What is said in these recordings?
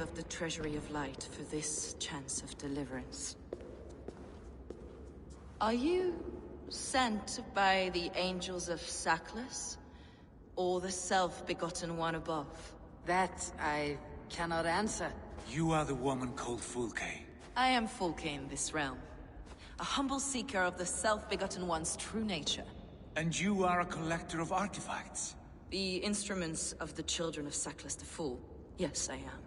of the Treasury of Light for this chance of deliverance. Are you sent by the angels of Saklas? Or the self-begotten one above? That I cannot answer. You are the woman called Fulke. I am Fulke in this realm. A humble seeker of the self-begotten one's true nature. And you are a collector of artifacts? The instruments of the children of Saklas the Fool. Yes, I am.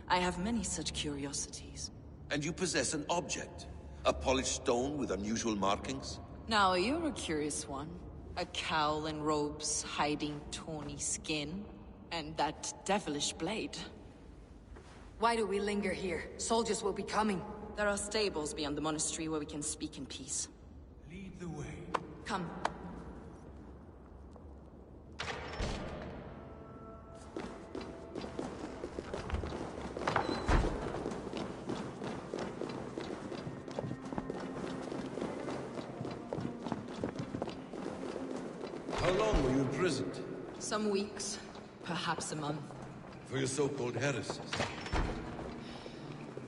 I have many such curiosities. And you possess an object? A polished stone with unusual markings? Now, you're a curious one. A cowl and robes hiding tawny skin. And that devilish blade. Why do we linger here? Soldiers will be coming. There are stables beyond the monastery where we can speak in peace. Lead the way. Come. How long were you imprisoned? Some weeks, perhaps a month. For your so-called heresies?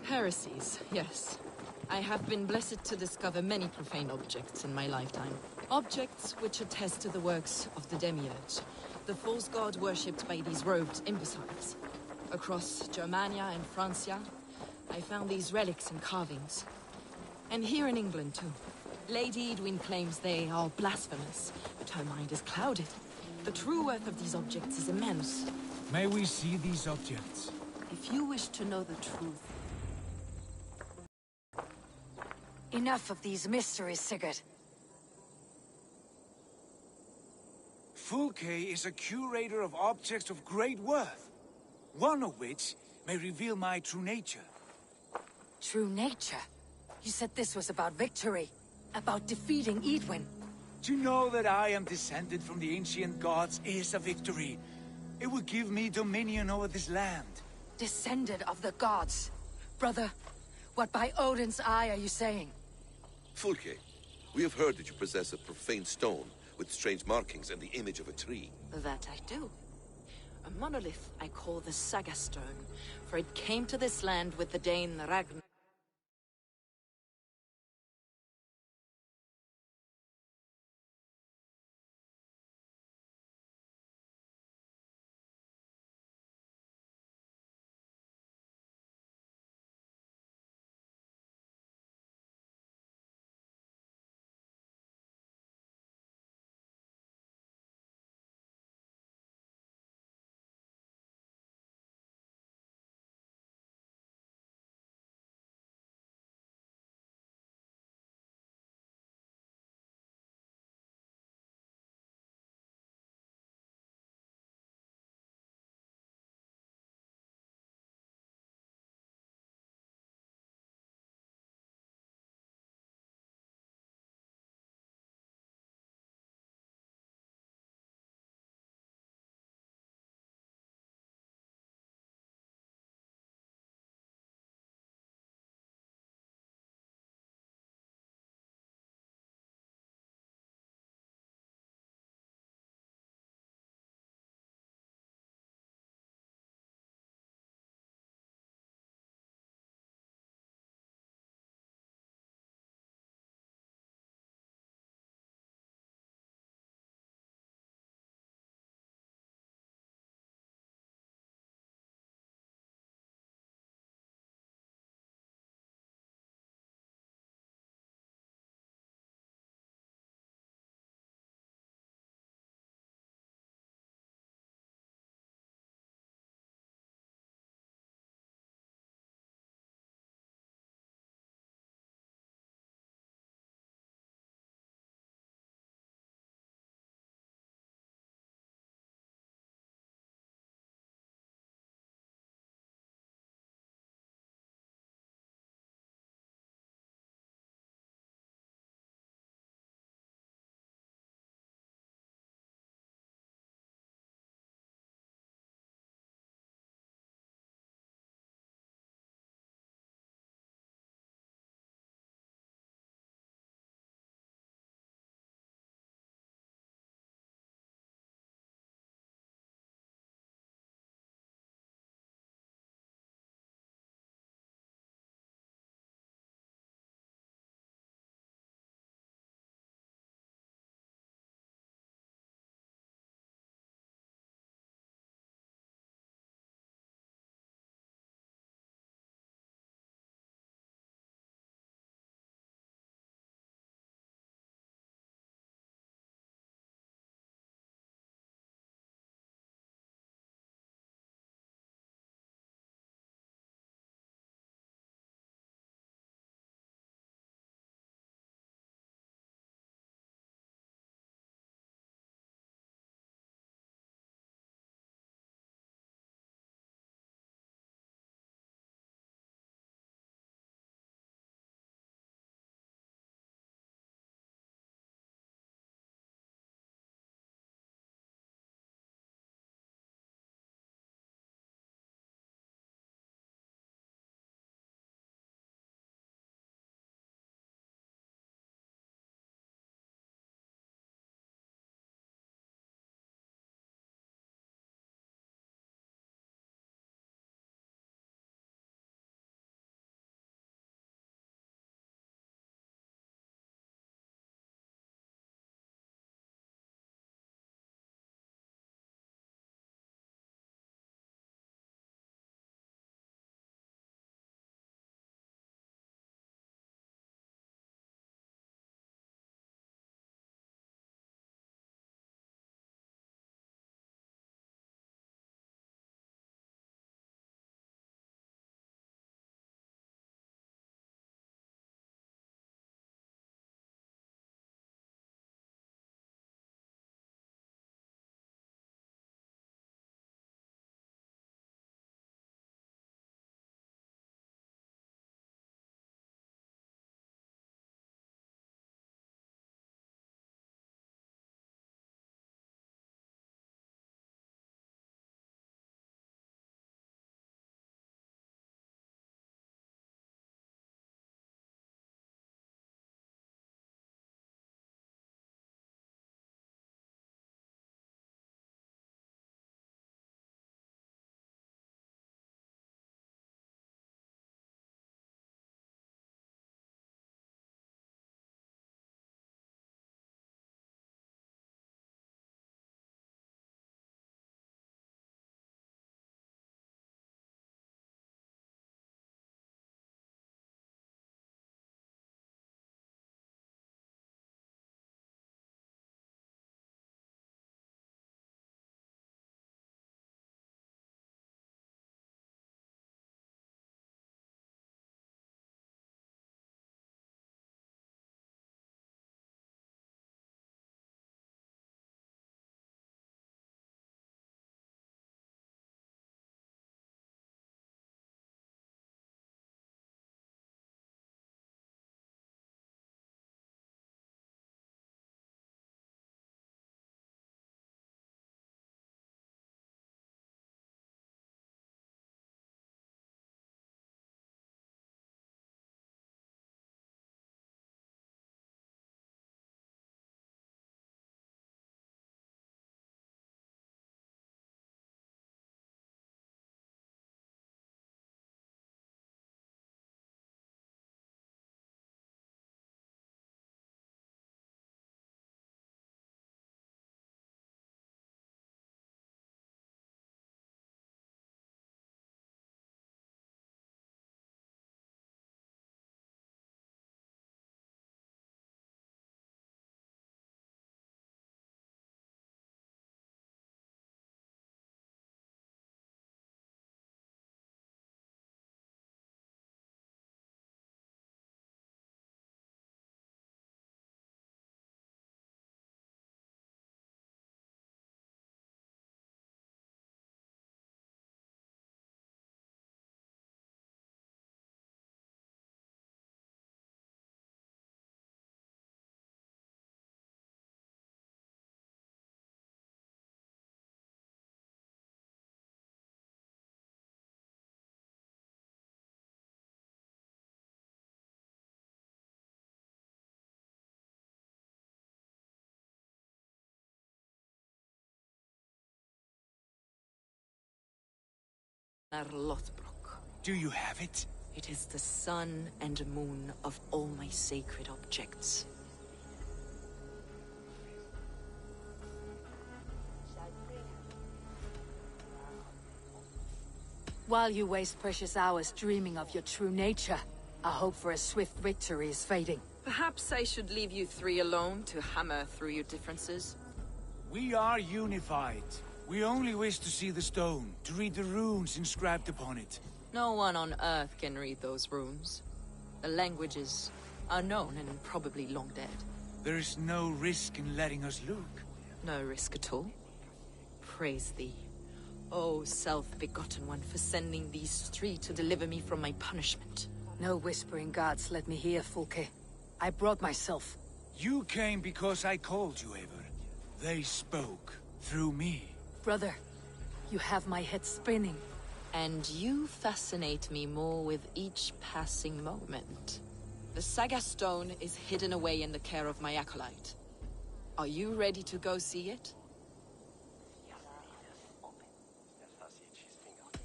Heresies, yes. I have been blessed to discover many profane objects in my lifetime. Objects which attest to the works of the Demiurge, the false god worshipped by these robed imbeciles. Across Germania and Francia, I found these relics and carvings. And here in England, too. Lady Edwin claims they are blasphemous, but her mind is clouded. The true worth of these objects is immense. May we see these objects? If you wish to know the truth... Enough of these mysteries, Sigurd. Fulke is a curator of objects of great worth, one of which may reveal my true nature. True nature? You said this was about victory. About defeating Edwin. To know that I am descended from the ancient gods is a victory. It will give me dominion over this land. Descended of the gods. Brother, what by Odin's eye are you saying? Fulke, we have heard that you possess a profane stone with strange markings and the image of a tree. That I do. A monolith I call the Saga Stone, for it came to this land with the Dane Ragnar. Lothbrok. Do you have it? It is the sun and moon of all my sacred objects. While you waste precious hours dreaming of your true nature, our hope for a swift victory is fading. Perhaps I should leave you three alone to hammer through your differences? We are unified. We only wish to see the stone, to read the runes inscribed upon it. No one on Earth can read those runes. The languages are known and probably long dead. There is no risk in letting us look. No risk at all. Praise thee, O self-begotten one, for sending these three to deliver me from my punishment. No whispering gods let me hear, Fulke. I brought myself. You came because I called you, Eivor. They spoke through me. Brother, you have my head spinning. And you fascinate me more with each passing moment. The Saga Stone is hidden away in the care of my acolyte. Are you ready to go see it?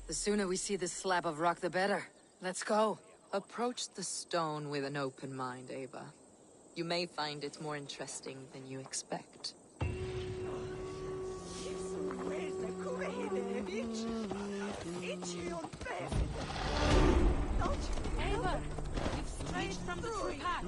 The sooner we see this slab of rock, the better. Let's go. Approach the stone with an open mind, Ava. You may find it more interesting than you expect. Ava, you've strayed from the true path.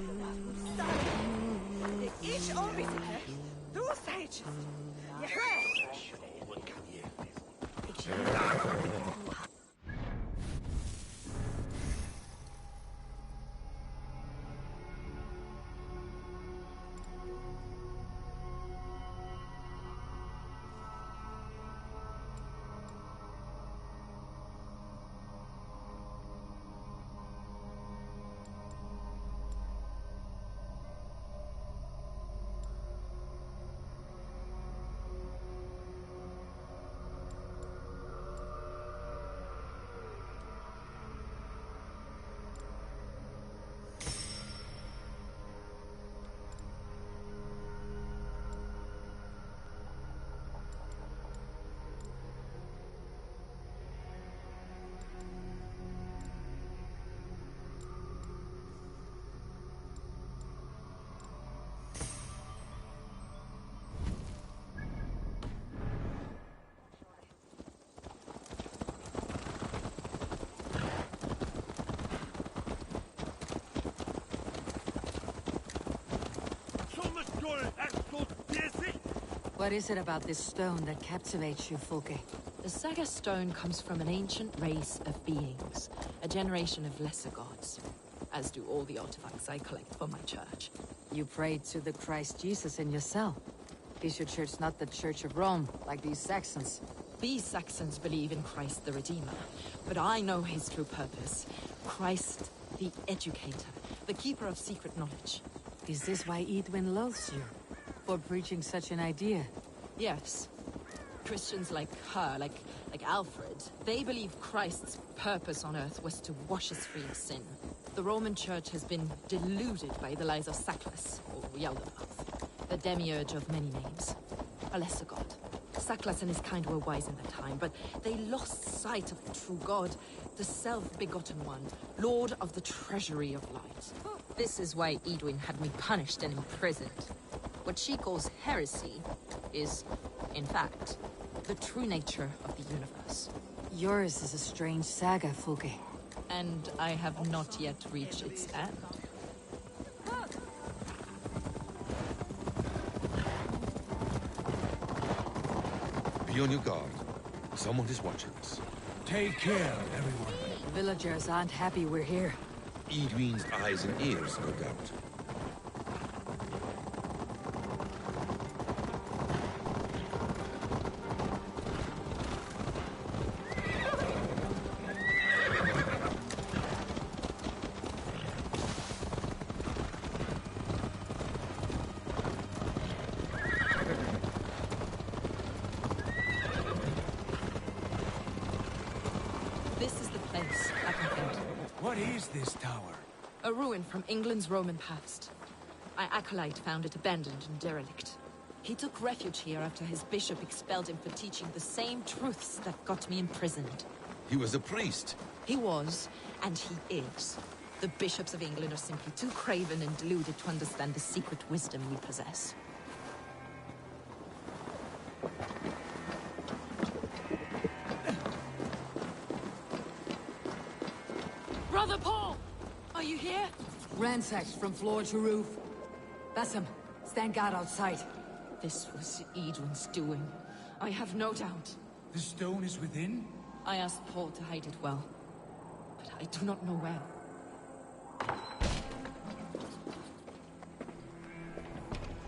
What is it about this stone that captivates you, Fulke? The Saga Stone comes from an ancient race of beings, a generation of lesser gods, as do all the artifacts I collect for my church. You prayed to the Christ Jesus in your cell. Is your church not the Church of Rome, like these Saxons? These Saxons believe in Christ the Redeemer, but I know his true purpose. Christ the Educator, the keeper of secret knowledge. Is this why Edwin loathes you? For preaching such an idea? Yes. Christians like her, like Alfred, they believe Christ's purpose on Earth was to wash us free of sin. The Roman Church has been deluded by the lies of Saklas, or Yaldabaoth, the demiurge of many names. A lesser god. Saklas and his kind were wise in their time, but they lost sight of the true god, the self-begotten one, lord of the treasury of light. This is why Edwin had me punished and imprisoned. What she calls heresy is, in fact, the true nature of the universe. Yours is a strange saga, Fulke. And I have not yet reached its end. Be on your guard. Someone is watching us. Take care, everyone. Villagers aren't happy we're here. Edwin's eyes and ears, no doubt. This is the place, applicant. What is this tower? A ruin from England's Roman past. My acolyte found it abandoned and derelict. He took refuge here after his bishop expelled him for teaching the same truths that got me imprisoned. He was a priest. He was, and he is. The bishops of England are simply too craven and deluded to understand the secret wisdom we possess. Brother Paul! Are you here? Ransacked from floor to roof. That's him. Stand guard outside. This was Edwin's doing. I have no doubt. The stone is within? I asked Paul to hide it well, but I do not know where.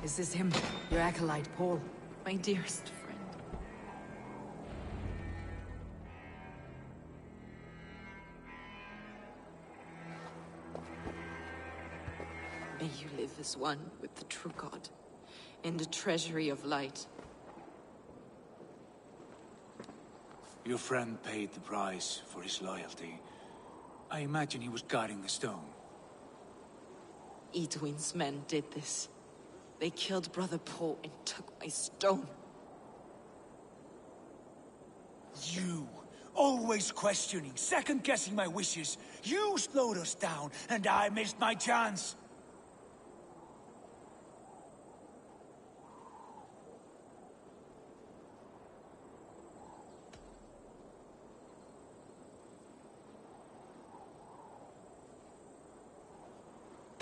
Is this him? Your acolyte, Paul? My dearest friend. May you live as one with the true God, in the treasury of light. Your friend paid the price for his loyalty. I imagine he was guarding the stone. Edwin's men did this. They killed Brother Paul and took my stone. You! Always questioning, second-guessing my wishes. You slowed us down, and I missed my chance.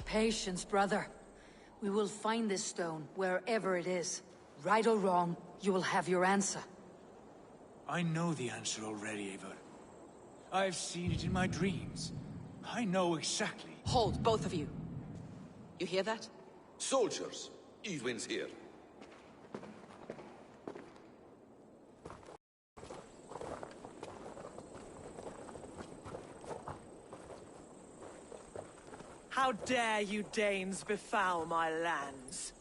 Patience, brother. We will find this stone, wherever it is. Right or wrong, you will have your answer. I know the answer already, Eivor. I've seen it in my dreams. I know exactly. Hold, both of you. You hear that? Soldiers, Edwin's here. How dare you Danes befoul my lands?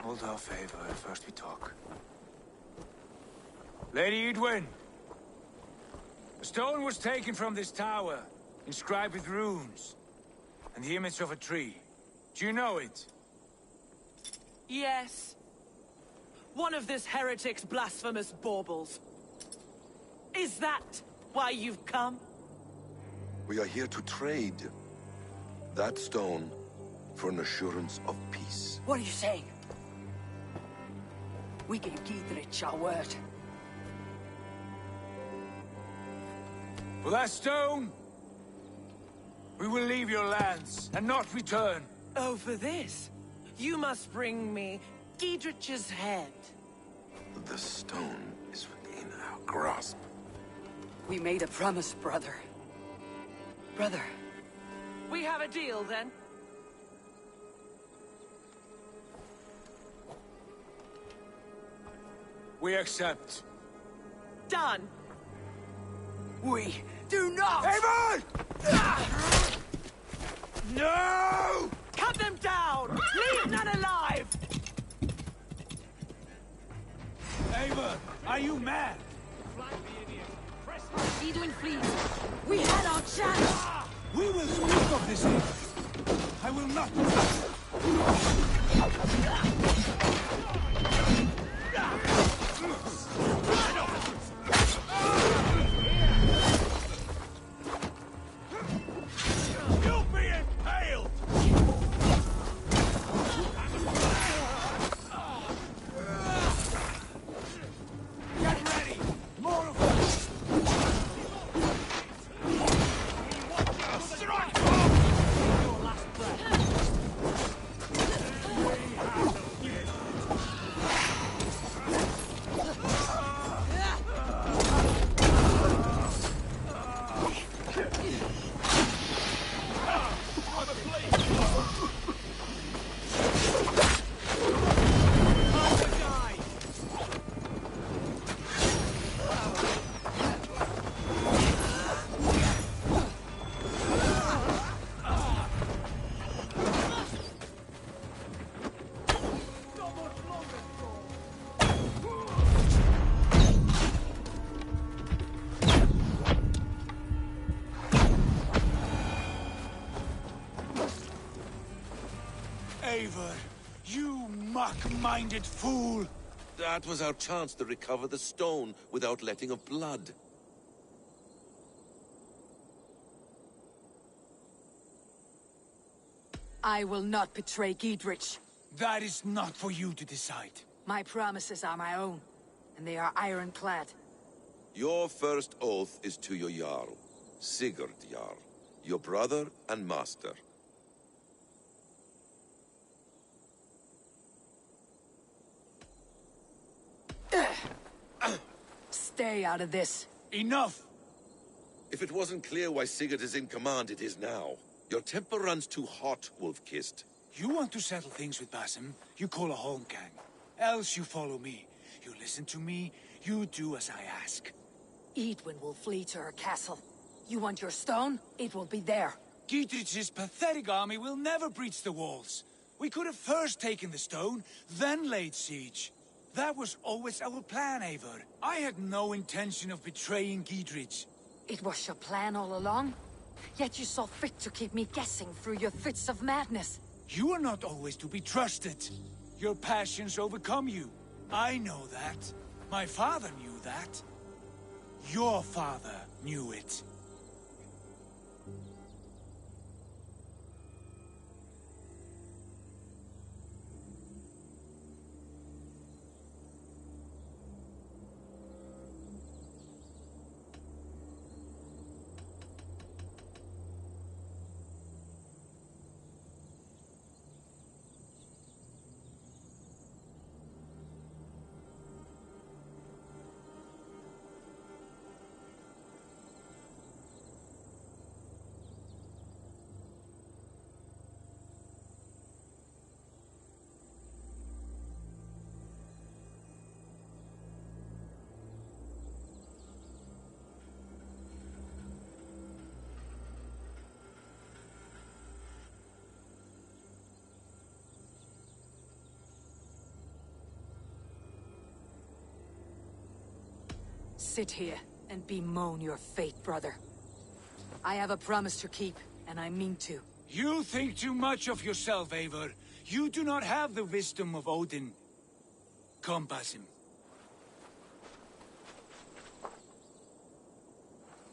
Hold off, Eivor. First we talk. Lady Edwin! The stone was taken from this tower, inscribed with runes, and the image of a tree. Do you know it? Yes. One of this heretic's blasphemous baubles. Is that why you've come? We are here to trade that stone for an assurance of peace. What are you saying? We gave Gietrich our word. For that stone, we will leave your lands and not return. Oh, for this? You must bring me Gietrich's head. The stone is within our grasp. We made a promise, brother. Brother. We have a deal, then? We accept. Done! We do not! Eivor! No! Cut them down! Leave none alive! Eivor, are you mad? Edwin, please. We had our chance! We will speak of this later. I will not. You'll be impaled! Get ready! More of us! Strike! Your last breath. Eivor, you muck-minded fool! That was our chance to recover the stone without letting of blood. I will not betray Giedrich. That is not for you to decide. My promises are my own, and they are ironclad. Your first oath is to your Jarl, Sigurd Jarl, your brother and master. Stay out of this. Enough! If it wasn't clear why Sigurd is in command, it is now. Your temper runs too hot, Wolf-Kissed. You want to settle things with Basim, you call a holmgang. Else you follow me. You listen to me, you do as I ask. Edwin will flee to her castle. You want your stone? It will be there. Giedrich's pathetic army will never breach the walls. We could have first taken the stone, then laid siege. That was always our plan, Eivor. I had no intention of betraying Giedrich. It was your plan all along? Yet you saw fit to keep me guessing through your fits of madness. You are not always to be trusted. Your passions overcome you. I know that. My father knew that. Your father knew it. Sit here and bemoan your fate, brother. I have a promise to keep, and I mean to. You think too much of yourself, Eivor. You do not have the wisdom of Odin. Come, Basim.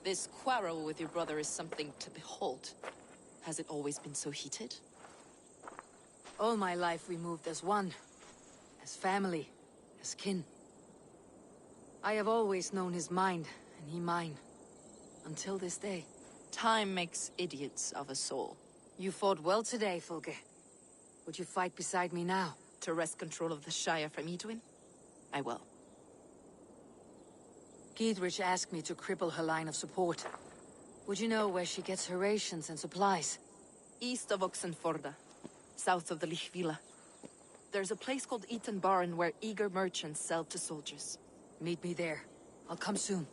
This quarrel with your brother is something to behold. Has it always been so heated? All my life we moved as one. As family. As kin. I have always known his mind, and he mine. Until this day. Time makes idiots of us all. You fought well today, Fulke. Would you fight beside me now? To wrest control of the Shire from Edwin? I will. Giedrich asked me to cripple her line of support. Would you know where she gets her rations and supplies? East of Oxenforda, south of the Lichvila. There's a place called Eaton Barn where eager merchants sell to soldiers. Meet me there. I'll come soon.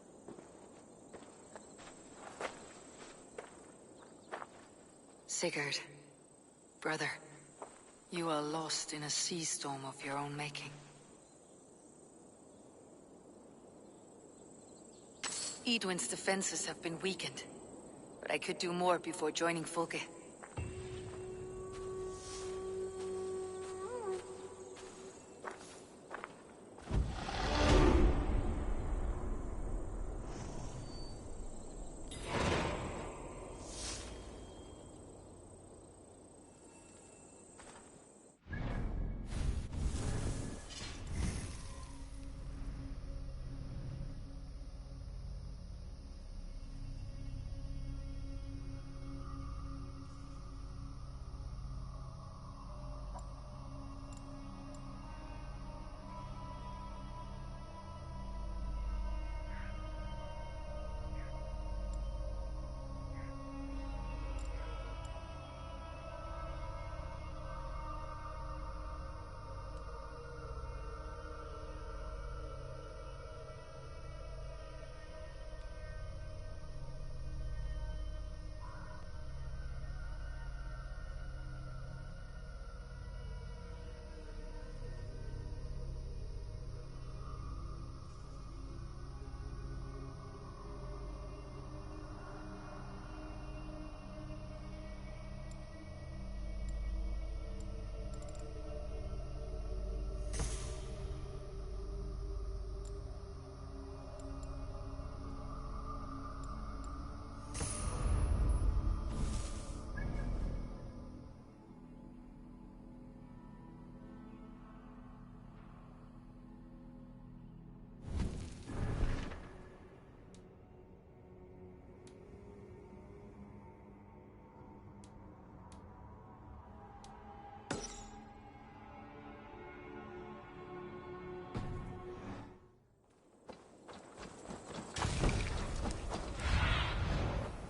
Sigurd, brother, you are lost in a sea storm of your own making. Edwin's defenses have been weakened, but I could do more before joining Fulke.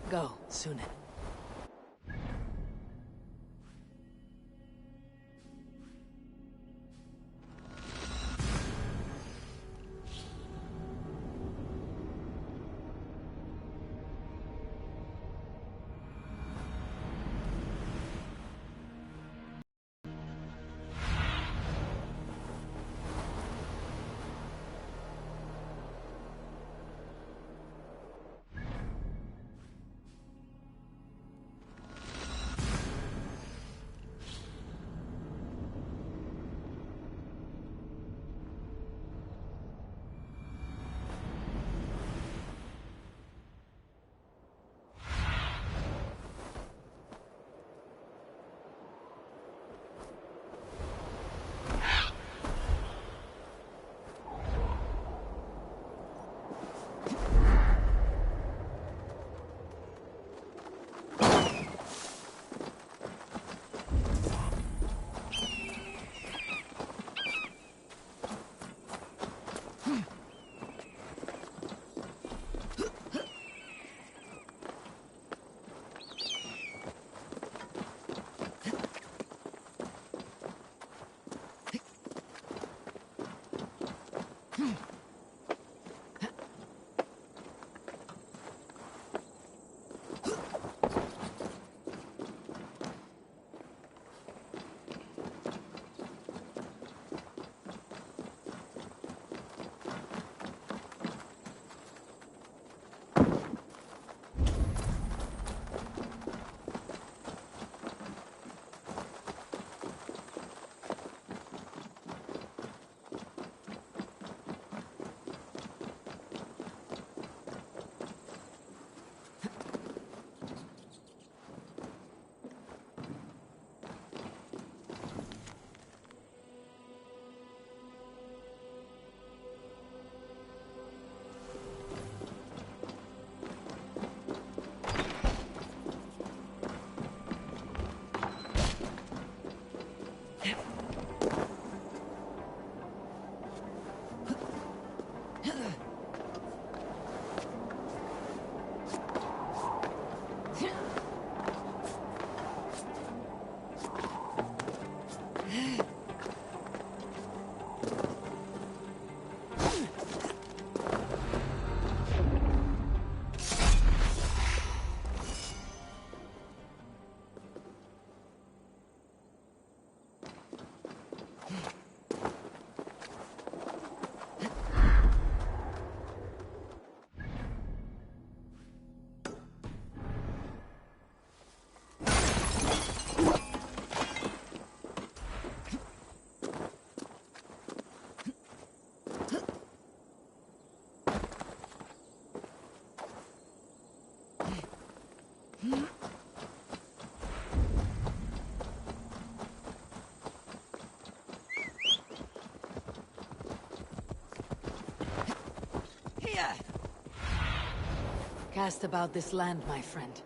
Go, Sunan. Cast about this land, my friend.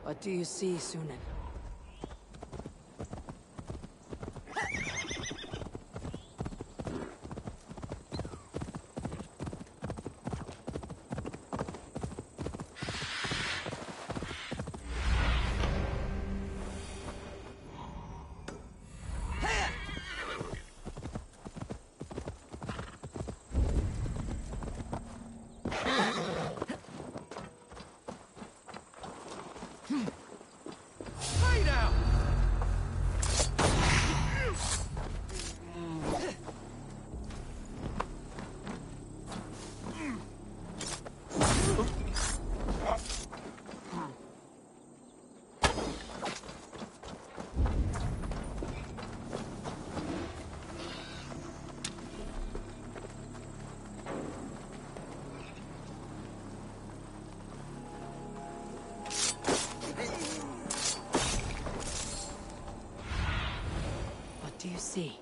What do you see, Sunan? do you see?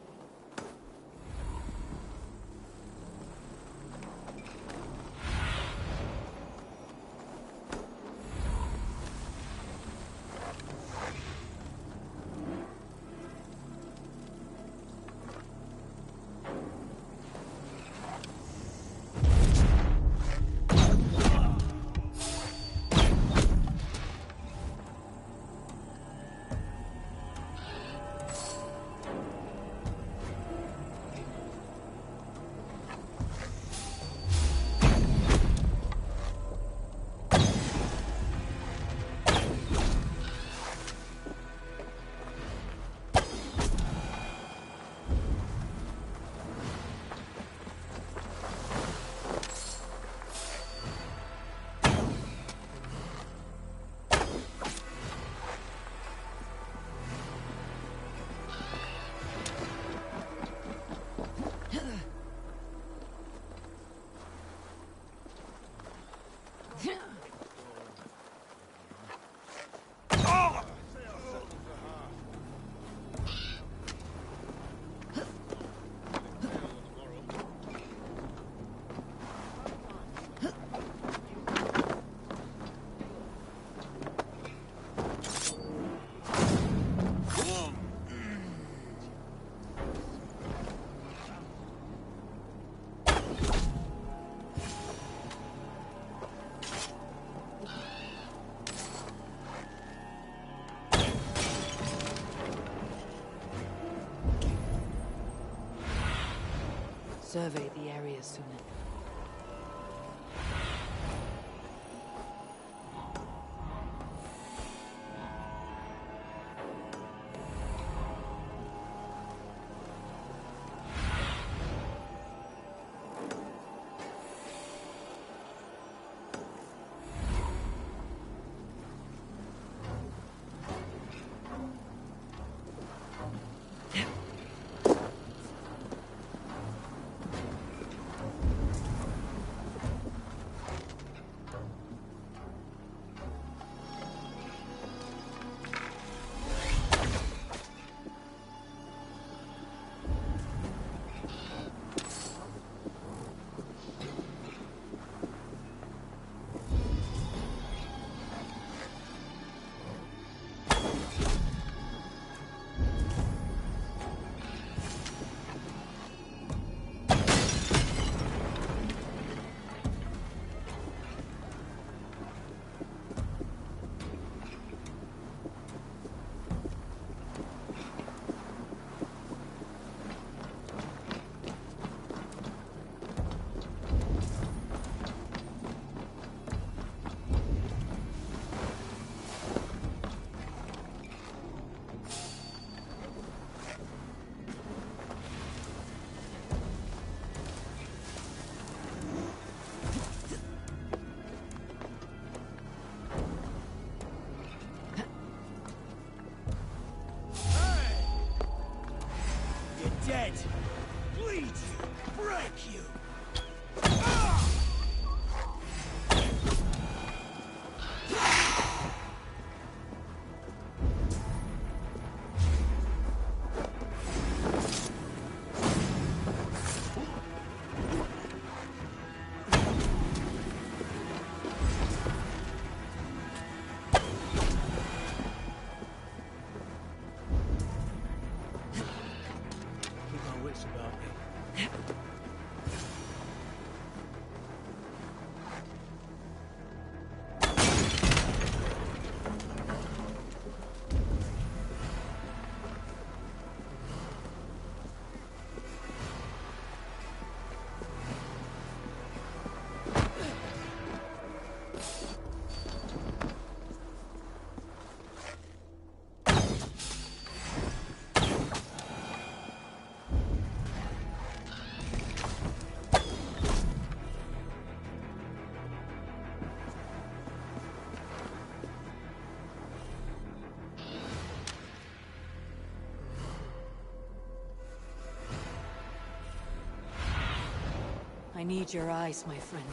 Survey the area soon. Dead! Bleed you! Break you! About me. I need your eyes, my friend.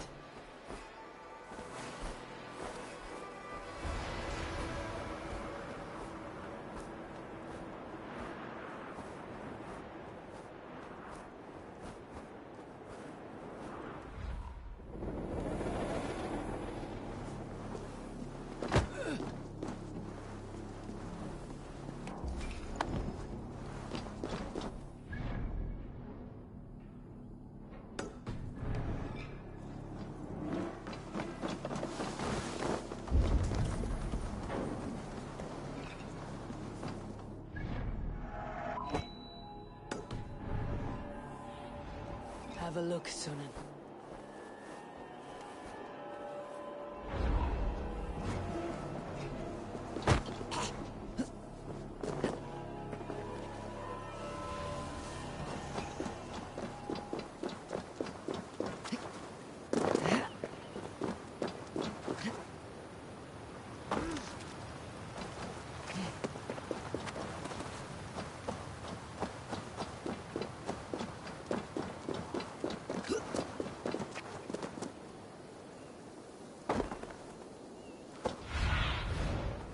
Have a look, Sunan.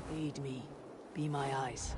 Lead me. Be my eyes.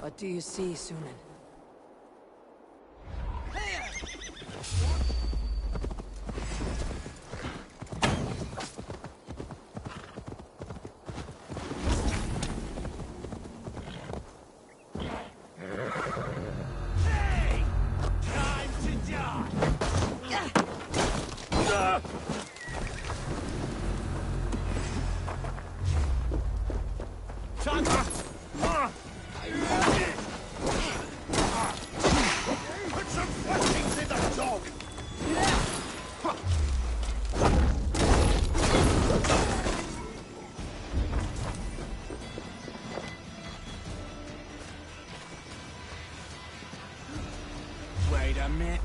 What do you see, Sunan? Wait a minute.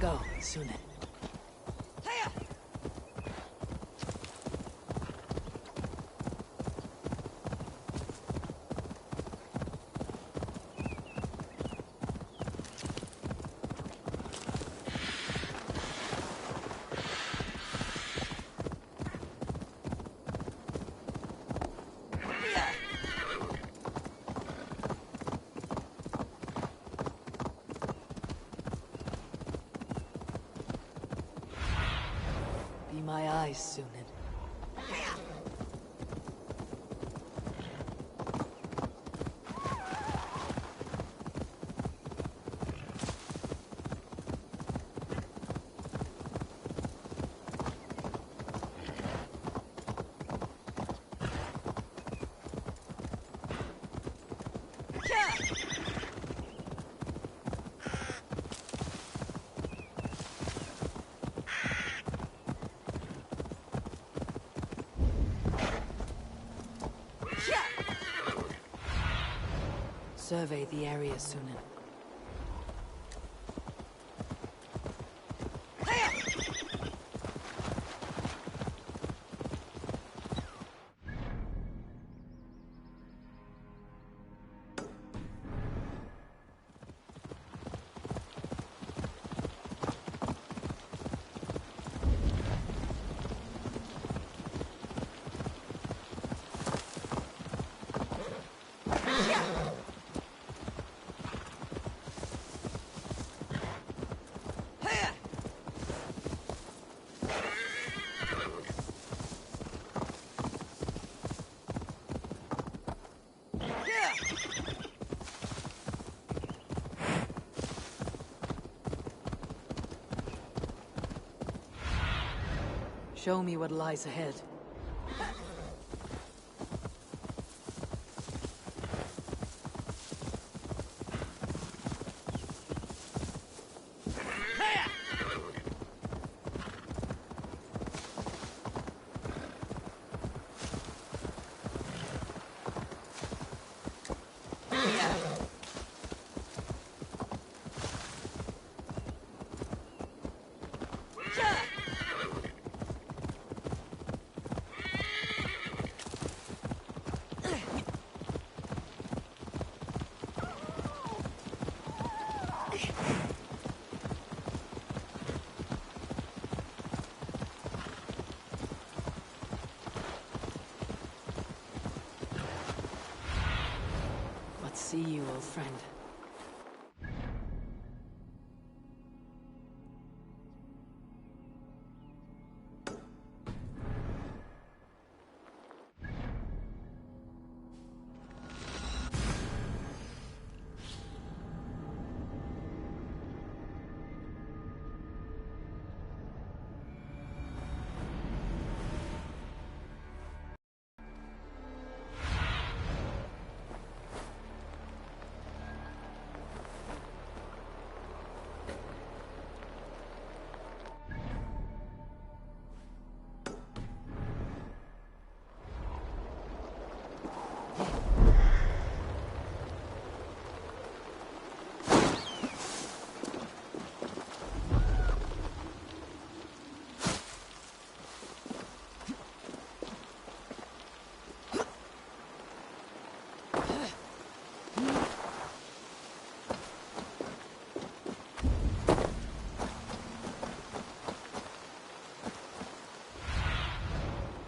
Go, Sunan. Be my eyes, Sunan. Survey the area, Sunan. Show me what lies ahead. see you, old friend.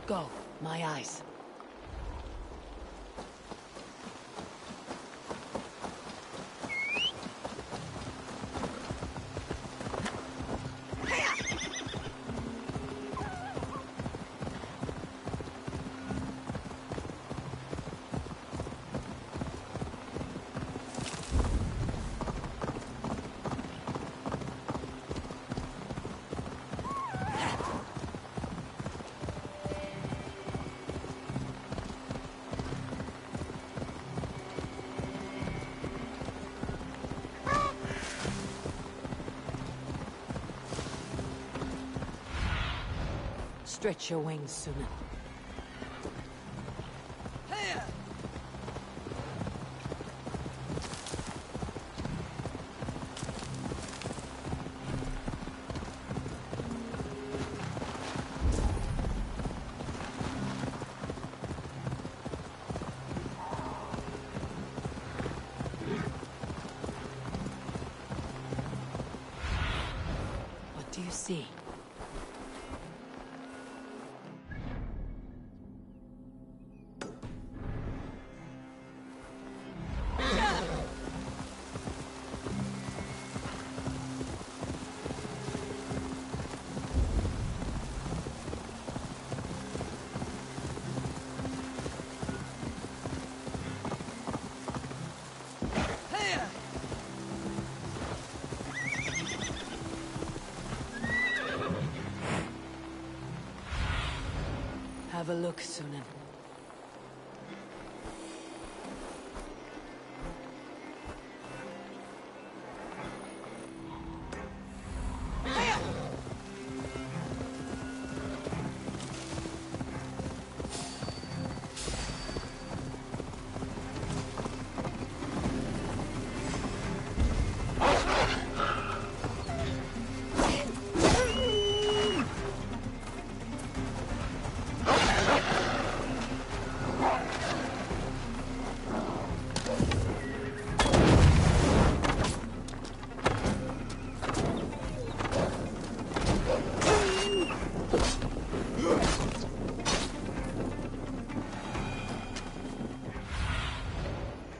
Go, my eyes. Stretch your wings, Suna. What do you see? Have a look, Sunan.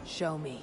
Show me.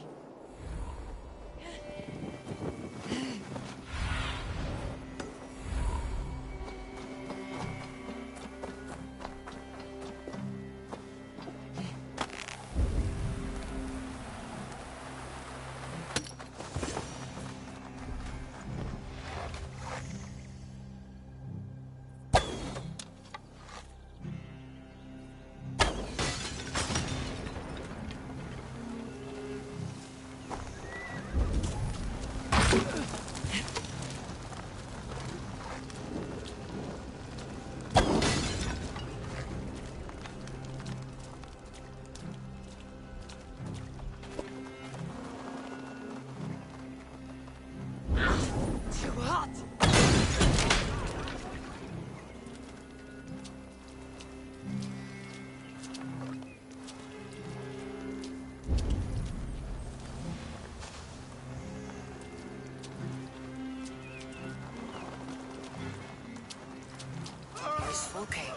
Okay.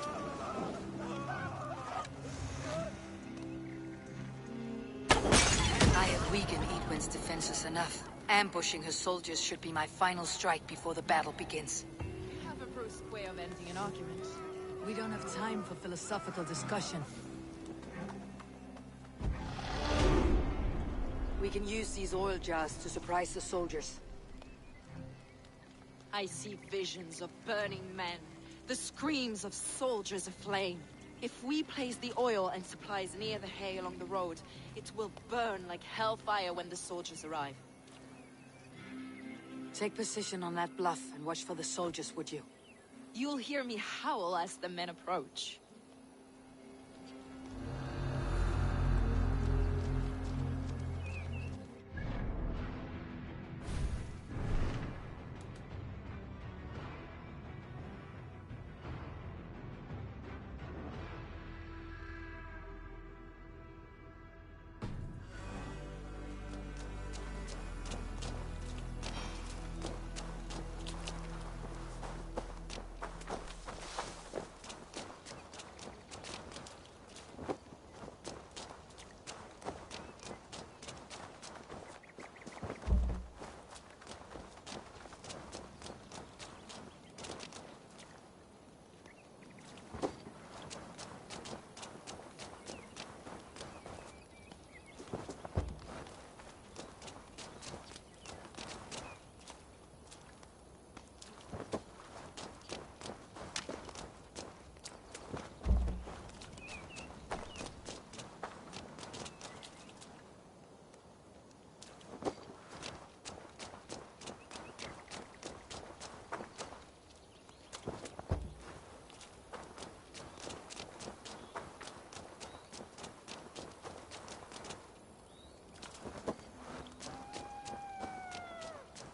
I have weakened Alcuin's defenses enough. Ambushing her soldiers should be my final strike before the battle begins. You have a brusque way of ending an argument. We don't have time for philosophical discussion. We can use these oil jars to surprise the soldiers. I see visions of burning men, the screams of soldiers aflame. If we place the oil and supplies near the hay along the road, it will burn like hellfire when the soldiers arrive. Take position on that bluff and watch for the soldiers, would you? You'll hear me howl as the men approach.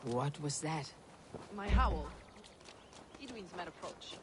What was that? My howl. Edwin's men approach.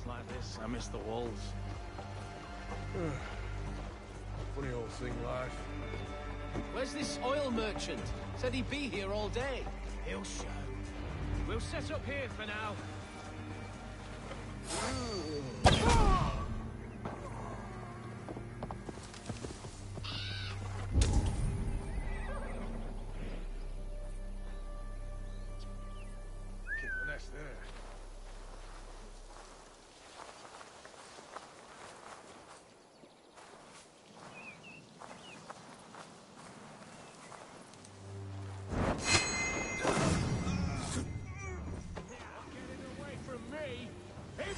Like this, I miss the walls. Funny old thing, life. Where's this oil merchant? Said he'd be here all day. He'll show. We'll set up here for now. Keep the nest there.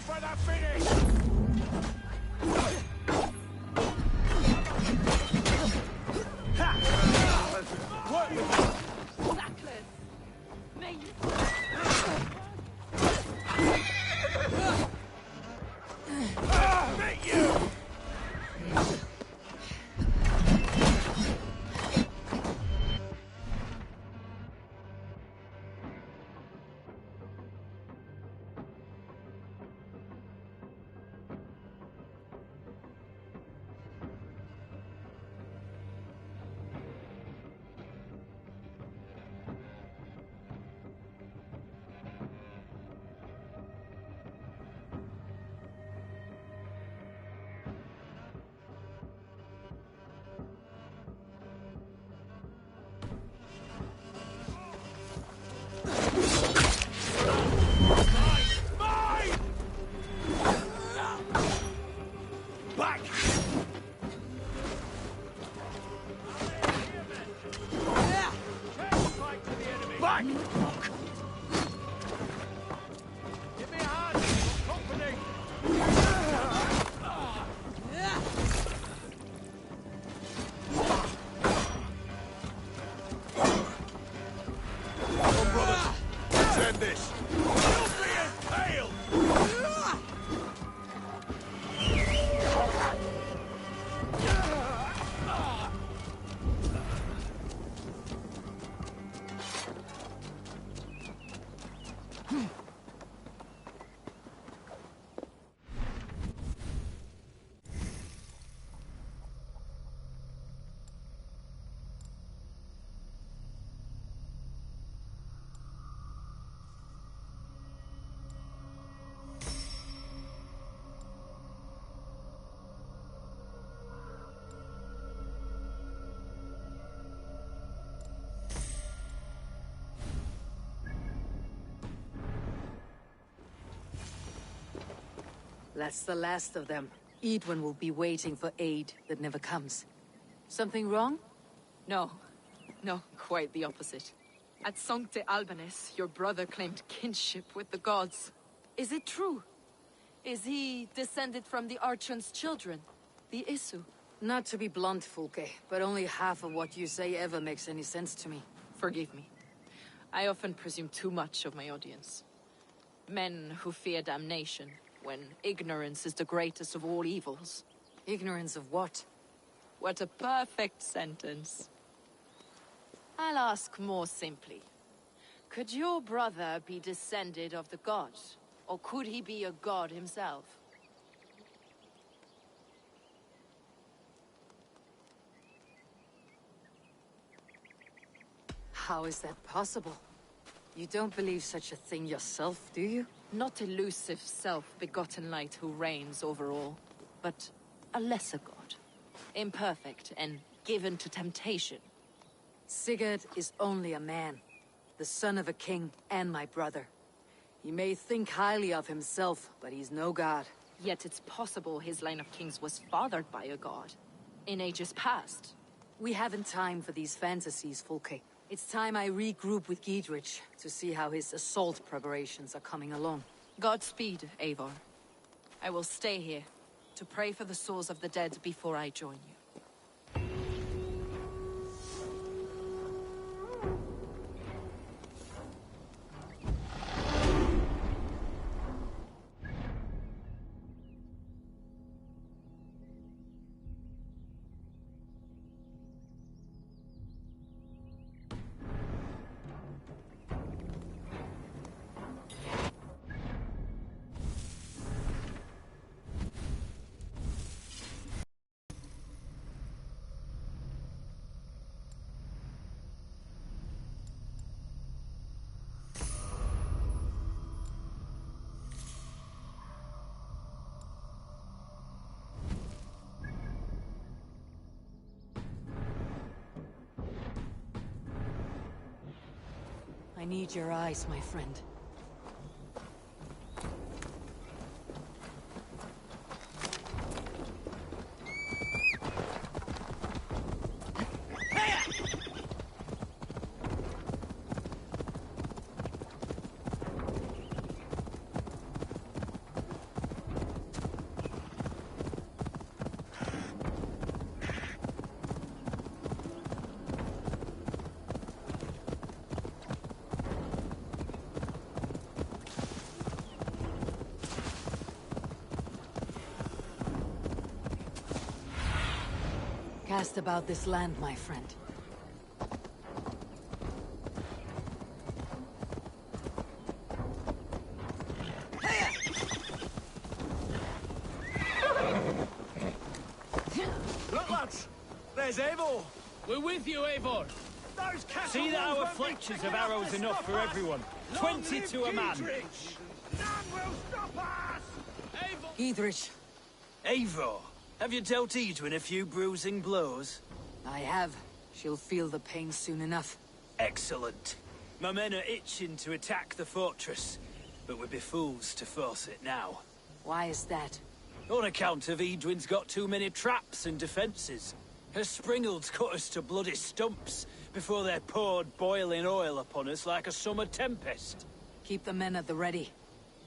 For the finish! Sackless! May you... Meet you! Give me a hand. Company. That's the last of them. Edwin will be waiting for aid that never comes. Something wrong? No. No, quite the opposite. At Sancte Albanus, your brother claimed kinship with the gods. Is it true? Is he descended from the Archon's children, the Isu? Not to be blunt, Fulke, but only half of what you say ever makes any sense to me. Forgive me. I often presume too much of my audience. Men who fear damnation, when ignorance is the greatest of all evils. Ignorance of what? What a perfect sentence. I'll ask more simply. Could your brother be descended of the gods? Or could he be a god himself? How is that possible? You don't believe such a thing yourself, do you? Not elusive self-begotten light who reigns over all, but a lesser god. Imperfect and given to temptation. Sigurd is only a man, the son of a king and my brother. He may think highly of himself, but he's no god. Yet it's possible his line of kings was fathered by a god, in ages past. We haven't time for these fantasies, Fulke. It's time I regroup with Giedrich to see how his assault preparations are coming along. Godspeed, Eivor. I will stay here to pray for the souls of the dead before I join you. I need your eyes, my friend. Cast about this land, my friend. Look, lads! There's Eivor! We're with you, Eivor. Those castle See that walls our won't be fletchers thick have arrows to enough stop for us. everyone. Long 20 live to a man. Giedrich. None will stop us! Eivor! Giedrich, Eivor, have you dealt Edwin a few bruising blows? I have. She'll feel the pain soon enough. Excellent. My men are itching to attack the fortress, but we'd be fools to force it now. Why is that? On account of Edwin's got too many traps and defences. Her springalds cut us to bloody stumps before they poured boiling oil upon us like a summer tempest. Keep the men at the ready.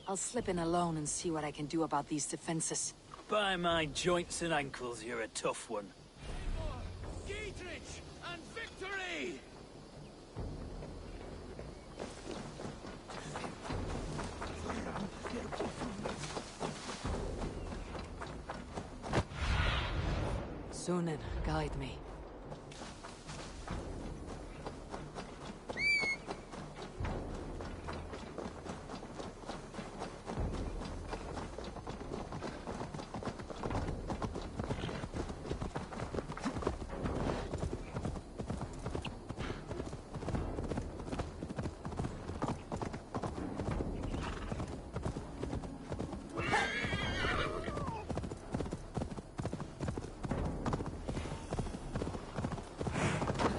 I'll slip in alone and see what I can do about these defenses. By my joints and ankles, you're a tough one. Giedrich and victory! Sunan, guide me.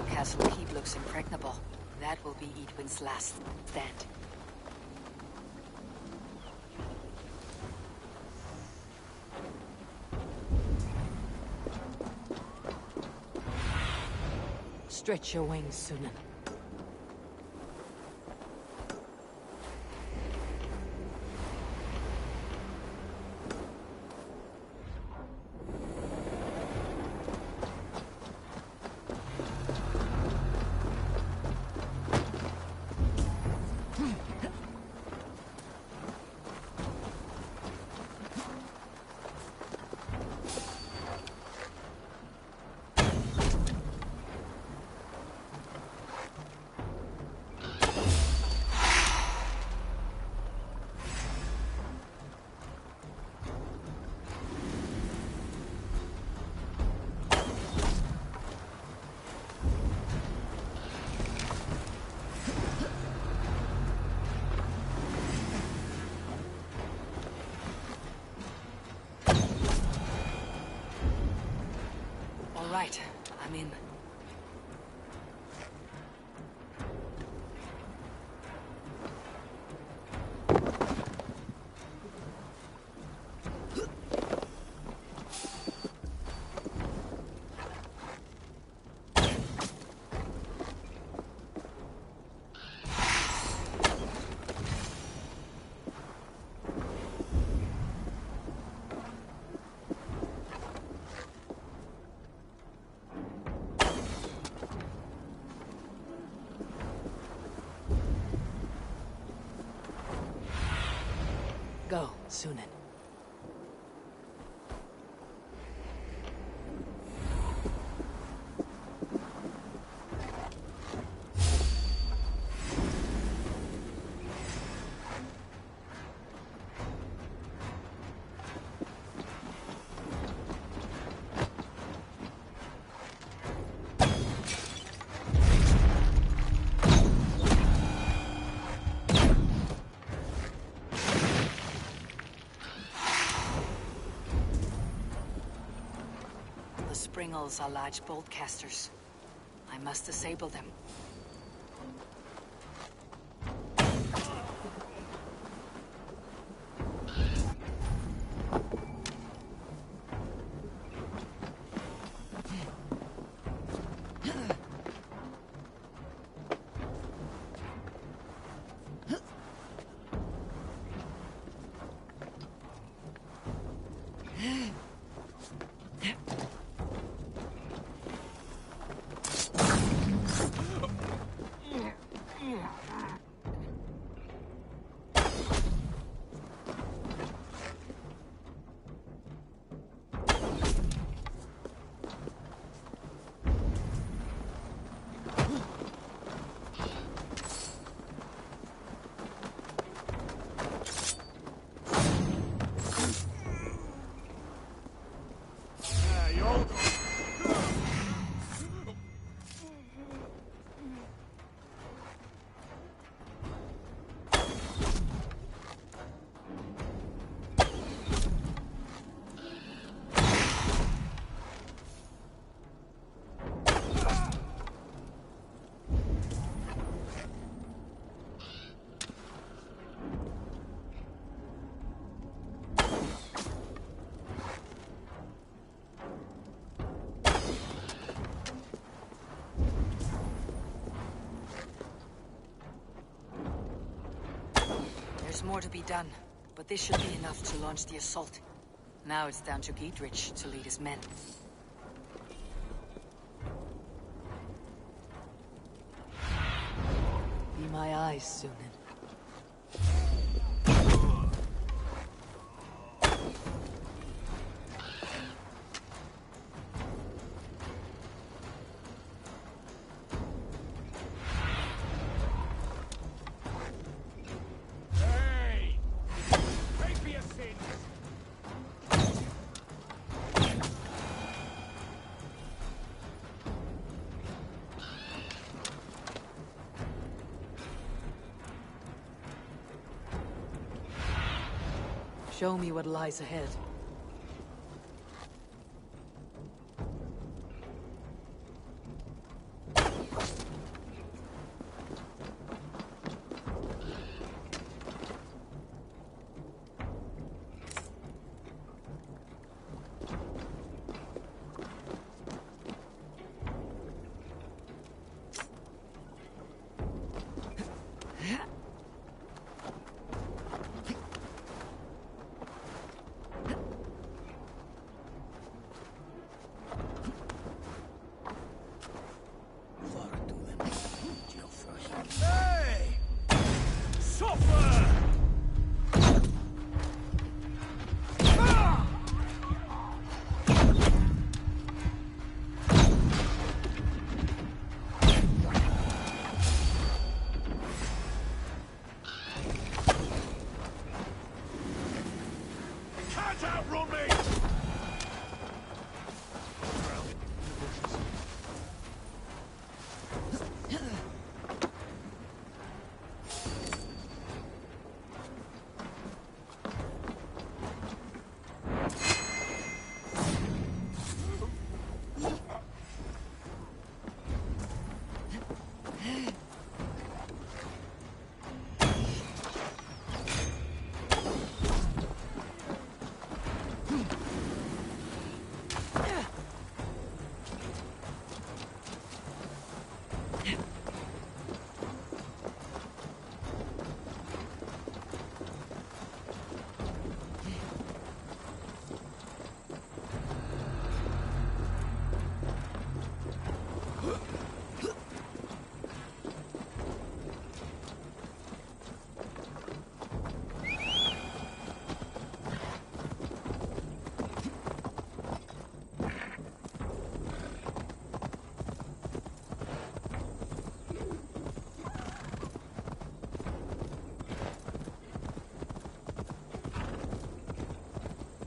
Castle keep looks impregnable. That will be Edwin's last stand. Stretch your wings, Sunan. All right, I'm in. Go, Sunan. Springles are large bolt casters. I must disable them. There's more to be done, but this should be enough to launch the assault. Now it's down to Giedrich to lead his men. Be my eyes, Sunan. Show me what lies ahead.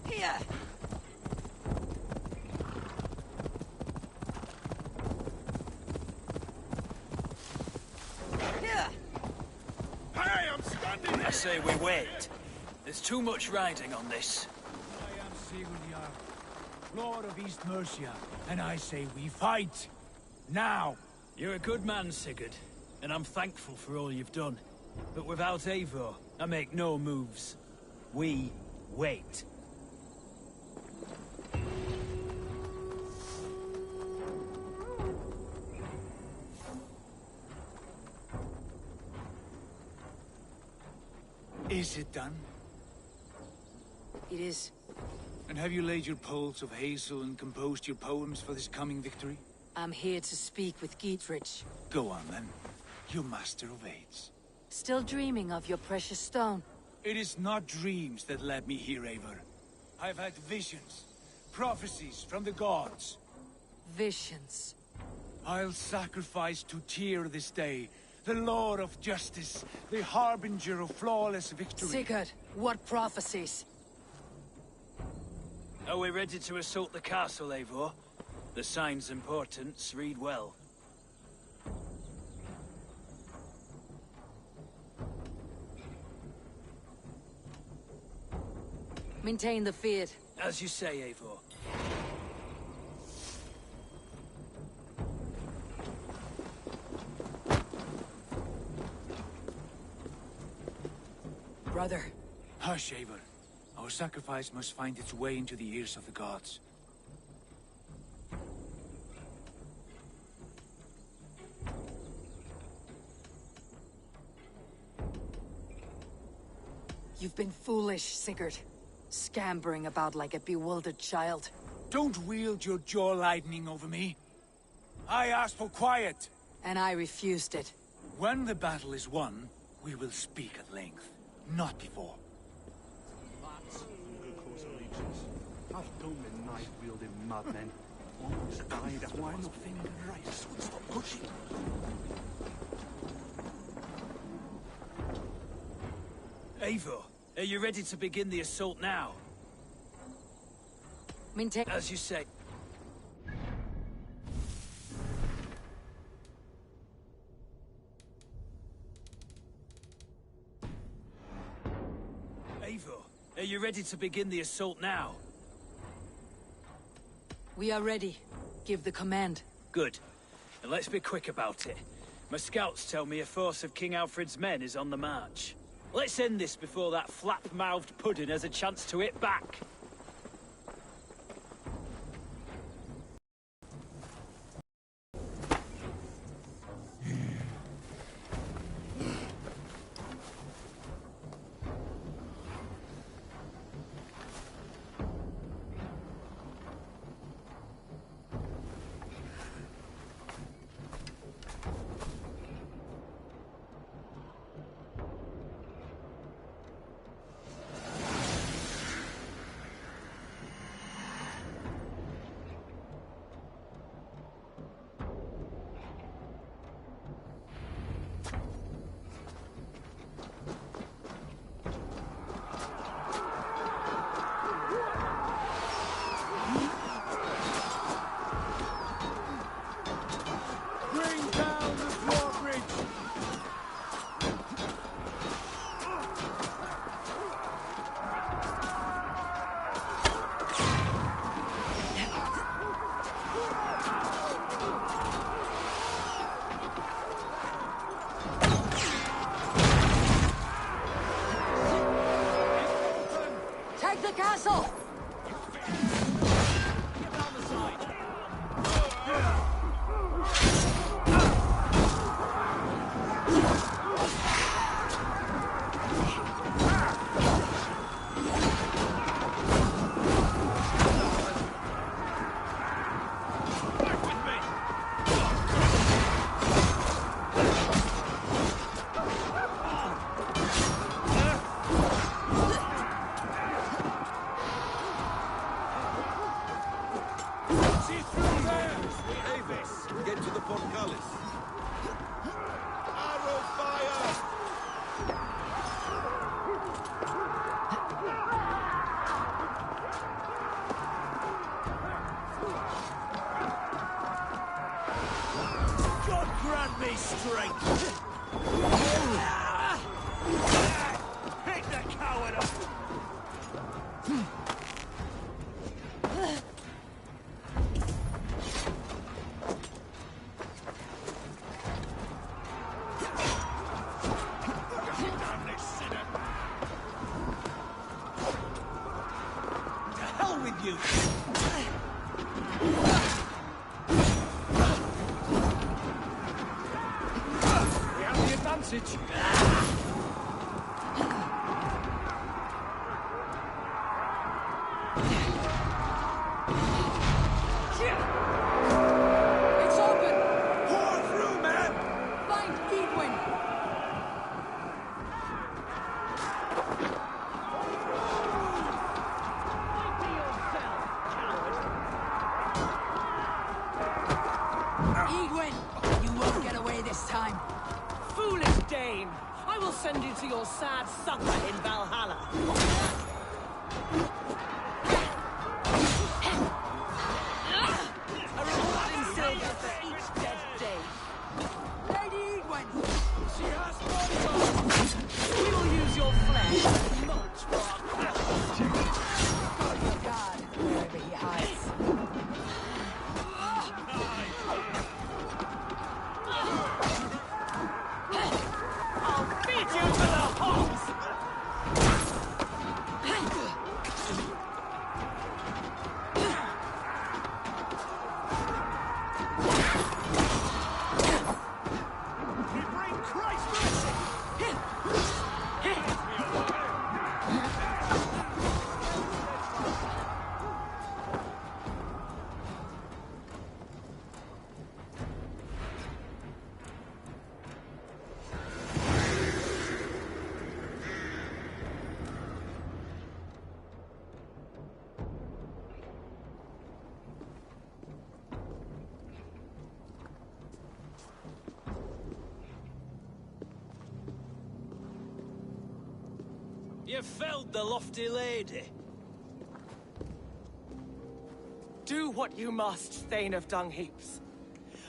Here! Hey, I'm standing! I say we wait. There's too much riding on this. I am Sigurd Jarl, Lord of East Mercia, and I say we fight! Now! You're a good man, Sigurd, and I'm thankful for all you've done. But without Eivor, I make no moves. We wait. Is it done? It is. And have you laid your poles of hazel and composed your poems for this coming victory? I'm here to speak with Dietrich. Go on then, you master of aids. Still dreaming of your precious stone? It is not dreams that led me here, Eivor. I've had visions, prophecies from the gods. Visions. I'll sacrifice to Tyr this day, the Lord of Justice, the harbinger of flawless victory. Sigurd, what prophecies? Are we ready to assault the castle, Eivor? The sign's importance, read well. Maintain the field. As you say, Eivor. Brother. Hush, Eivor. Our sacrifice must find its way into the ears of the gods. You've been foolish, Sigurd. Scampering about like a bewildered child. Don't wield your jaw lightning over me. I asked for quiet. And I refused it. When the battle is won, we will speak at length. Not before. That's good cause allegiance. I've done the knife-wielding madmen. Almost died after why nothing in the race would stop pushing. Eivor, are you ready to begin the assault now? Maintain. As you say. Eivor, are you ready to begin the assault now? We are ready. Give the command. Good. And let's be quick about it. My scouts tell me a force of King Alfred's men is on the march. Let's end this before that flap-mouthed pudding has a chance to hit back. Take the castle! strength! Pick the coward up! To hell with you! We have the advantage. It's open! Pour through, man! Find Edwin! Edwin! You won't get away this time. Foolish Dane! I will send you to your sad supper in Valhalla. A reward in silver for each dead day. Lady Edwin! She has bodyguards! We will use your flesh much more. God, your God, wherever he hides. I'll beat you to the hogs! We bring Christ mercy! You felled the lofty lady. Do what you must, Thane of Dungheaps.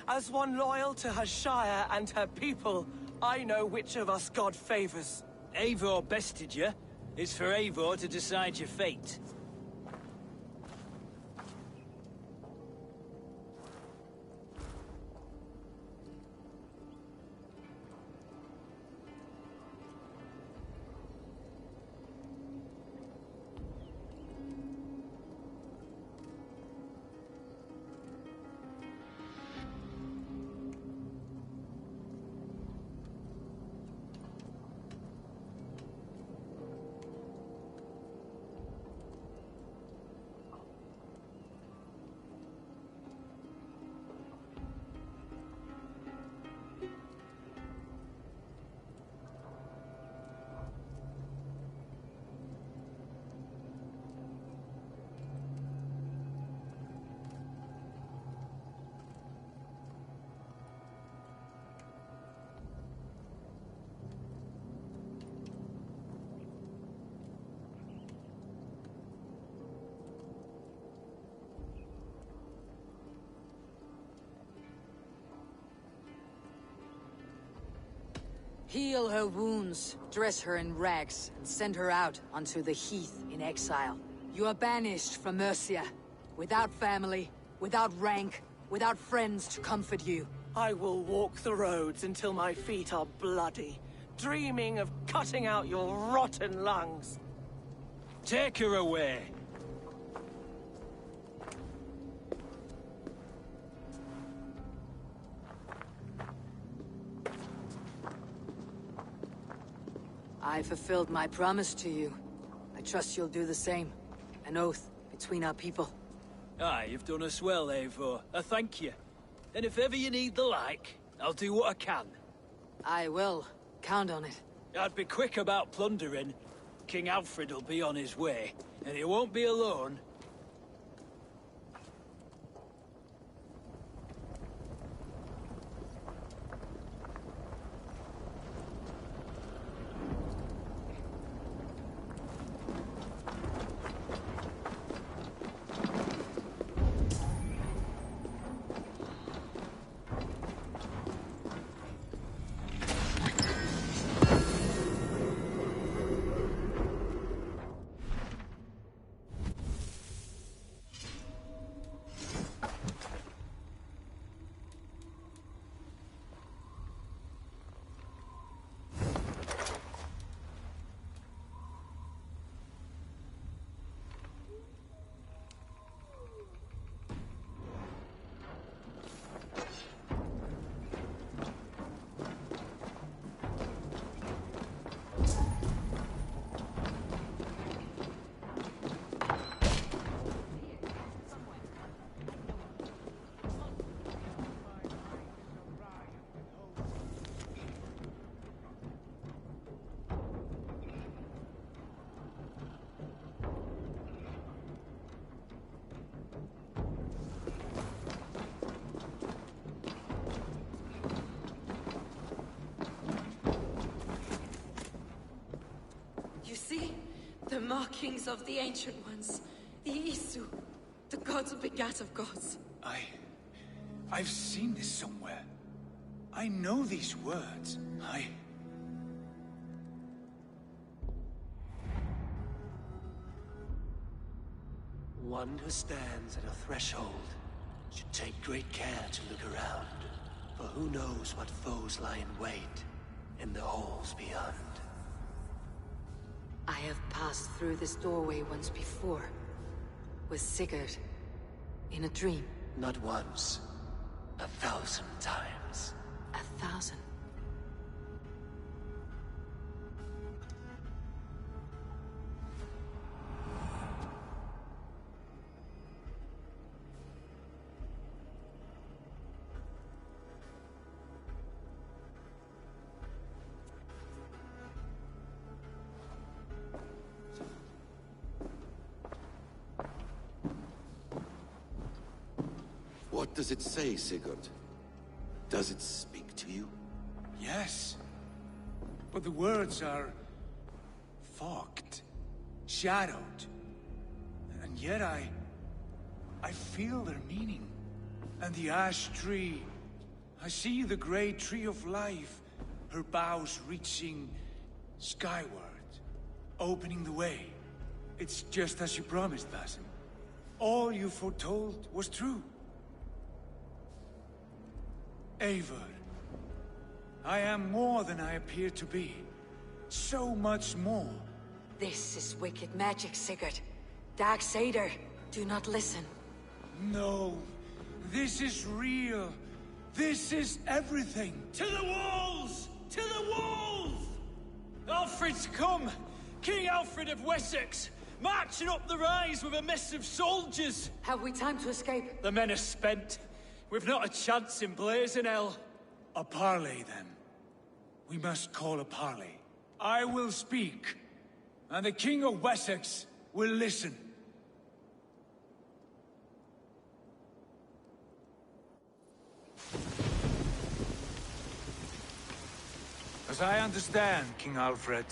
As one loyal to her shire and her people, I know which of us God favors. Eivor bested you. It's for Eivor to decide your fate. Heal her wounds, dress her in rags, and send her out onto the heath in exile. You are banished from Mercia, without family, without rank, without friends to comfort you. I will walk the roads until my feet are bloody, dreaming of cutting out your rotten lungs. Take her away. I fulfilled my promise to you. I trust you'll do the same. An oath between our people. Aye, you've done us well, Eivor. I thank you. And if ever you need the like, I'll do what I can. I will. Count on it. I'd be quick about plundering. King Alfred will be on his way, and he won't be alone. markings of the Ancient Ones. The Isu. The gods begat of gods. I've seen this somewhere. I know these words. One who stands at a threshold should take great care to look around, for who knows what foes lie in wait in the halls beyond. I have passed through this doorway once before, with Sigurd, in a dream. Not once, 1,000 times. 1,000? What does it say, Sigurd? Does it speak to you? Yes. But the words are... fogged. Shadowed. And yet I feel their meaning. And the ash tree... I see the great tree of life, her boughs reaching skyward, opening the way. It's just as you promised, Basim. All you foretold was true. Eivor, I am more than I appear to be. So much more. This is wicked magic, Sigurd. Darksader, do not listen. No, this is real. This is everything. To the walls! To the walls! Alfred's come! King Alfred of Wessex! Marching up the rise with a mess of soldiers! Have we time to escape? The men are spent. We've not a chance in blazing hell. A parley, then. We must call a parley. I will speak, and the King of Wessex will listen. As I understand, King Alfred,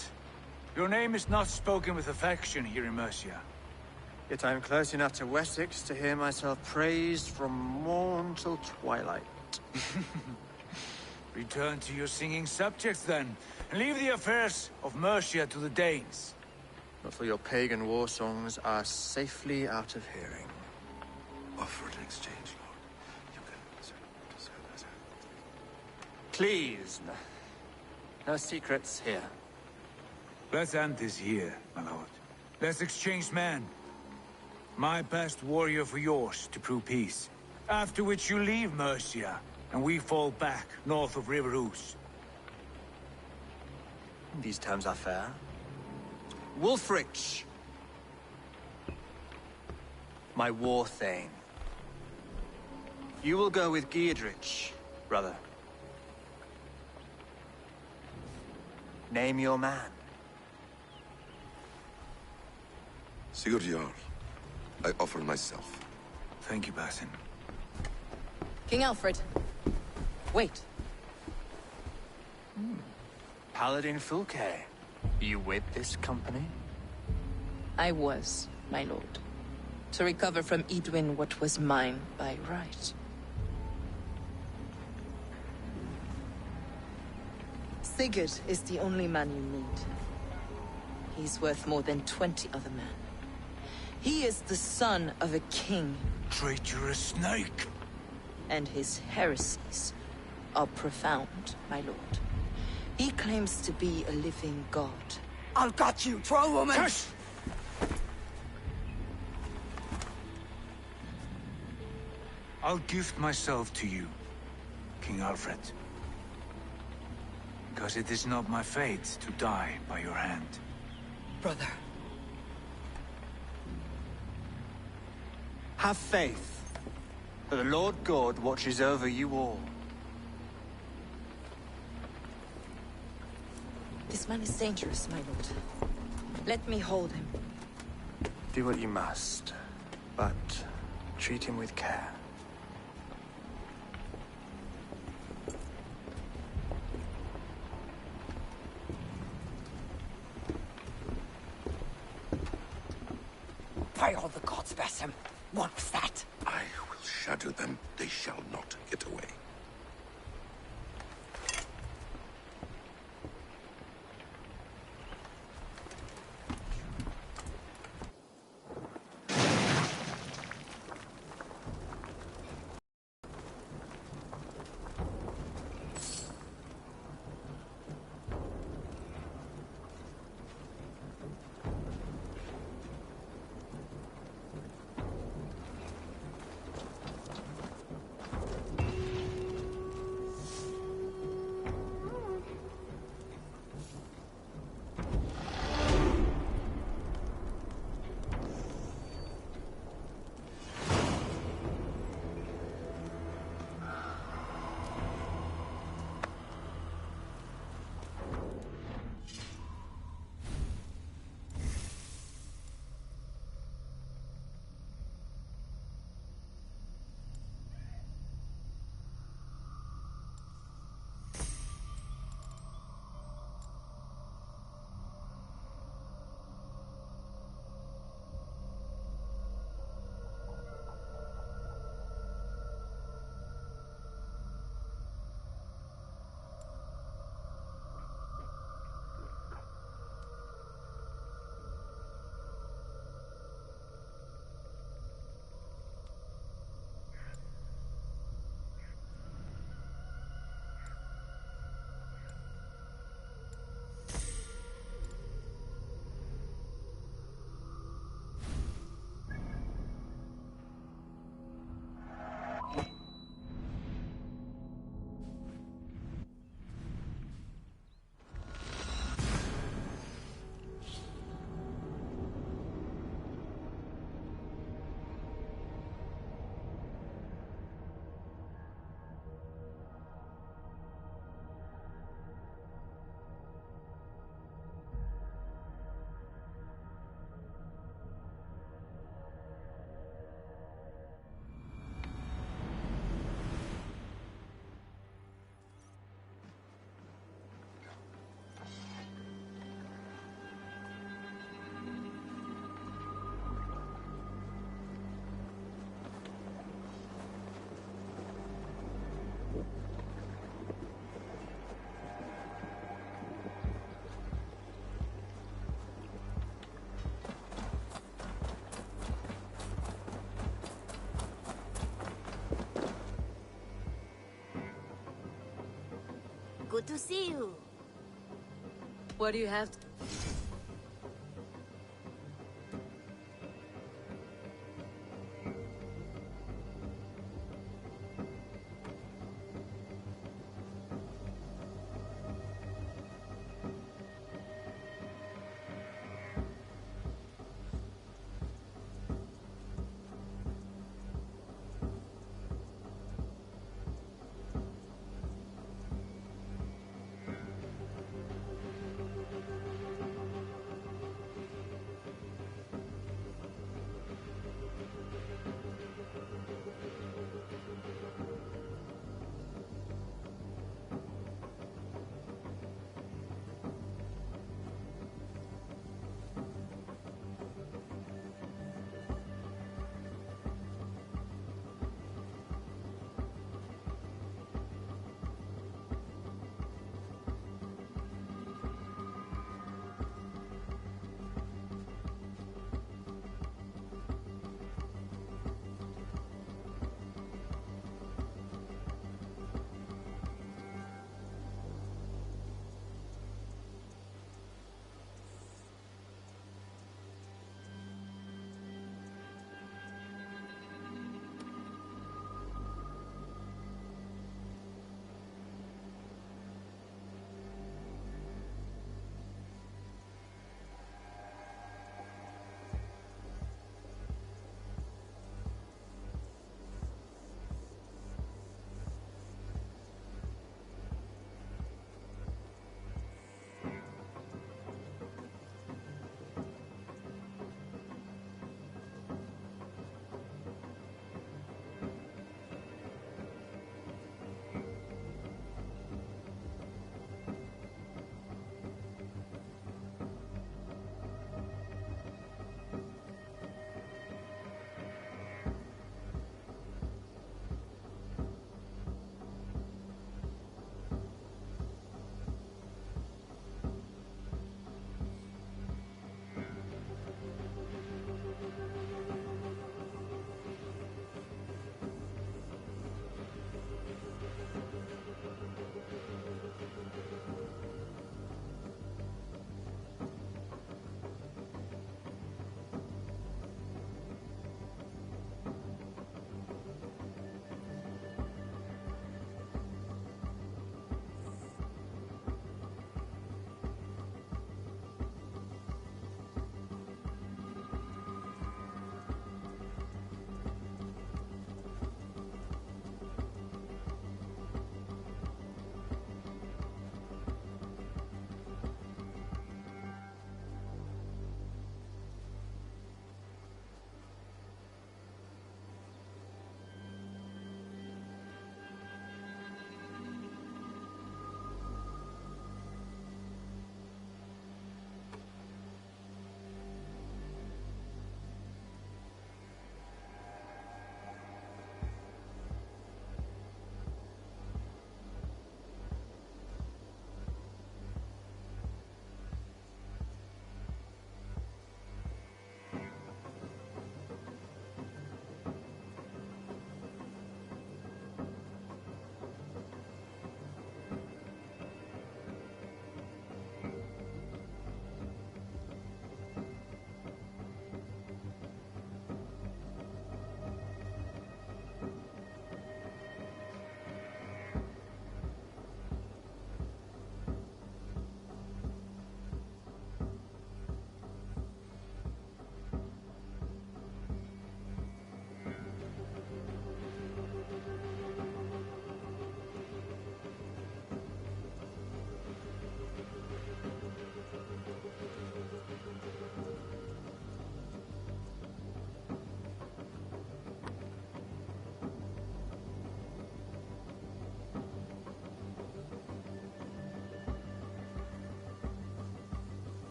your name is not spoken with affection here in Mercia. Yet I am close enough to Wessex to hear myself praised from morn till twilight. Return to your singing subjects, then, and leave the affairs of Mercia to the Danes. Not till your pagan war songs are safely out of hearing. Offer an exchange, Lord. You can... Please, no secrets here. Let's end this here, my lord. Let's exchange men. My best warrior for yours to prove peace. After which you leave Mercia, and we fall back north of River Ouse. These terms are fair. Wulfrich! My war thane. You will go with Giedrich, brother. Name your man. Sigurd Jarl, I offer myself. Thank you, Basim. King Alfred. Wait. Paladin Fulke, you with this company? I was, my lord. To recover from Edwin what was mine by right. Sigurd is the only man you need. He's worth more than 20 other men. He is the son of a king. Traitorous snake! And his heresies are profound, my lord. He claims to be a living god. I'll got you, troll woman! Hush! I'll gift myself to you, King Alfred. Because it is not my fate to die by your hand. Brother. Have faith, for the Lord God watches over you all. This man is dangerous, my lord. Let me hold him. Do what you must, but treat him with care. By all the gods, Basim! What was that? I will shadow them. They shall not get away. Good to see you. What do you have?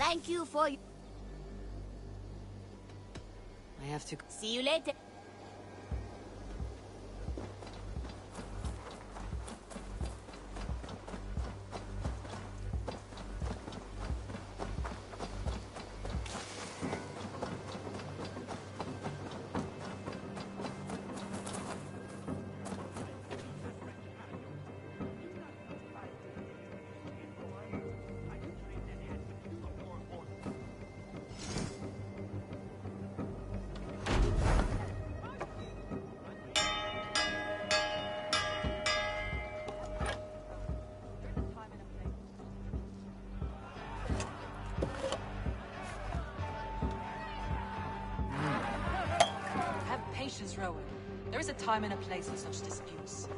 Thank you for... I have to... See you later. Have patience, Rowan. There is a time and a place for such disputes.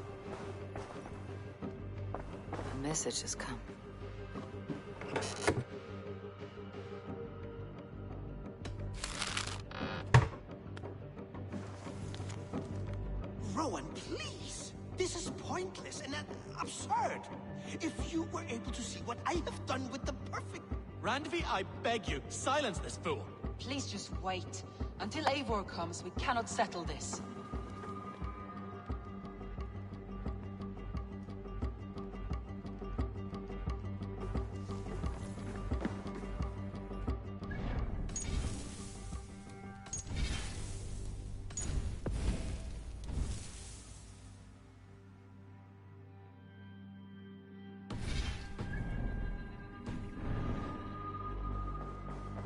A message has come. Rowan, please! This is pointless and absurd. If you were able to see what I have done with the perfect... Randvi, I beg you, silence this fool. Please just wait. Until Eivor comes, we cannot settle this.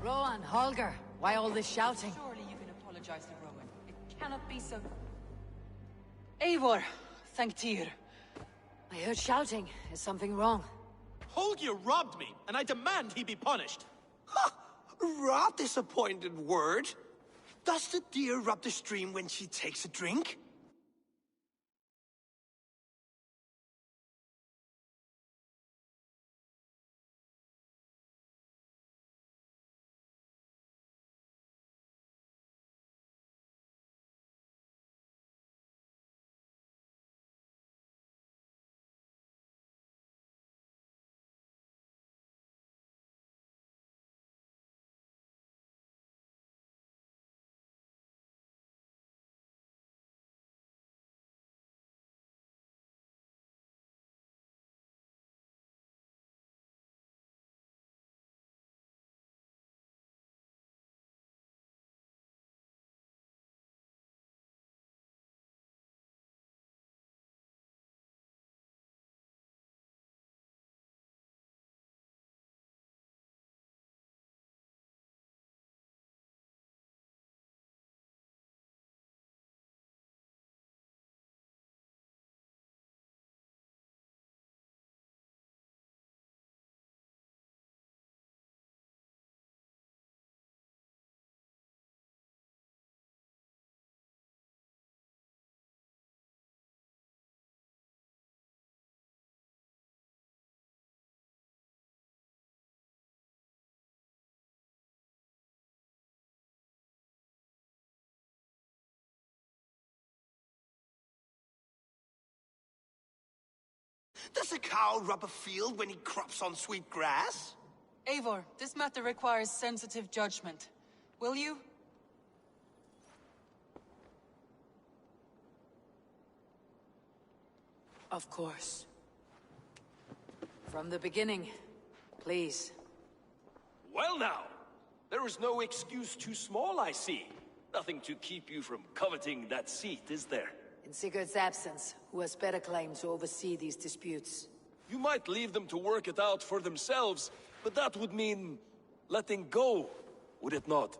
Rowan, Holger, why all this shouting? Surely you can apologize to Rowan. It cannot be so... Eivor, thank Tyr. I heard shouting. Is something wrong? Holger robbed me, and I demand he be punished. Ha! Raw disappointed word. Does the deer rub the stream when she takes a drink? Does a cow rub a field when he crops on sweet grass? Eivor, this matter requires sensitive judgment. Will you? Of course. From the beginning, please. Well now, there is no excuse too small, I see. Nothing to keep you from coveting that seat, is there? In Sigurd's absence, who has better claim to oversee these disputes? You might leave them to work it out for themselves, but that would mean letting go, would it not?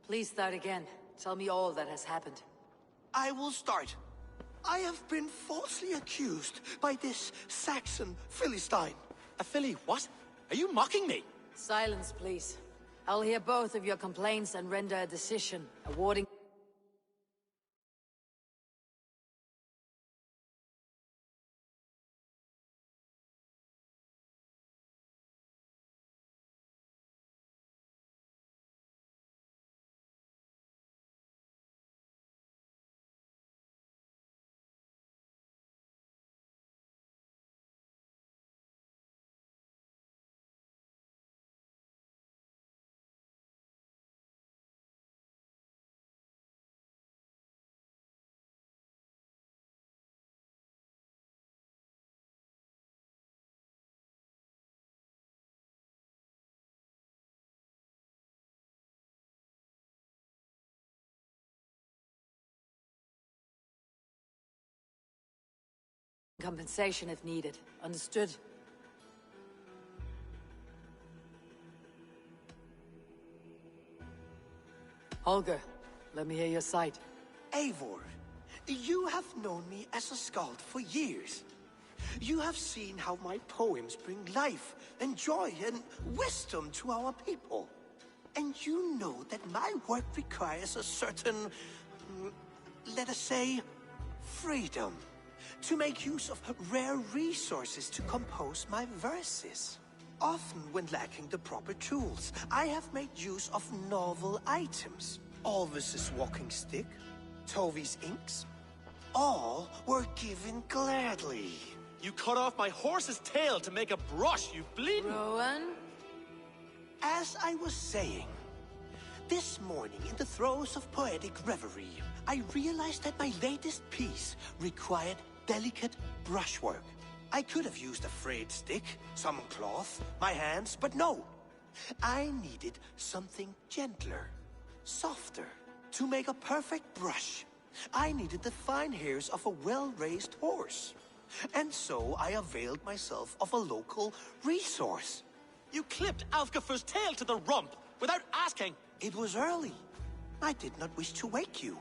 Please start again. Tell me all that has happened. I will start. I have been falsely accused by this Saxon Philistine. A Philly what? Are you mocking me? Silence, please. I'll hear both of your complaints and render a decision, awarding... Compensation if needed. Understood? Holger, let me hear your side. Eivor, you have known me as a skald for years. You have seen how my poems bring life and joy and wisdom to our people. And you know that my work requires a certain, let us say, freedom to make use of rare resources to compose my verses. Often when lacking the proper tools, I have made use of novel items. Alvis's walking stick, Tovi's inks, all were given gladly. You cut off my horse's tail to make a brush, you bleeding... Rowan? As I was saying, this morning in the throes of poetic reverie, I realized that my latest piece required delicate brushwork. I could have used a frayed stick, some cloth, my hands, but no. I needed something gentler, softer. To make a perfect brush, I needed the fine hairs of a well-raised horse. And so I availed myself of a local resource. You clipped Alfgafur's tail to the rump without asking. It was early. I did not wish to wake you.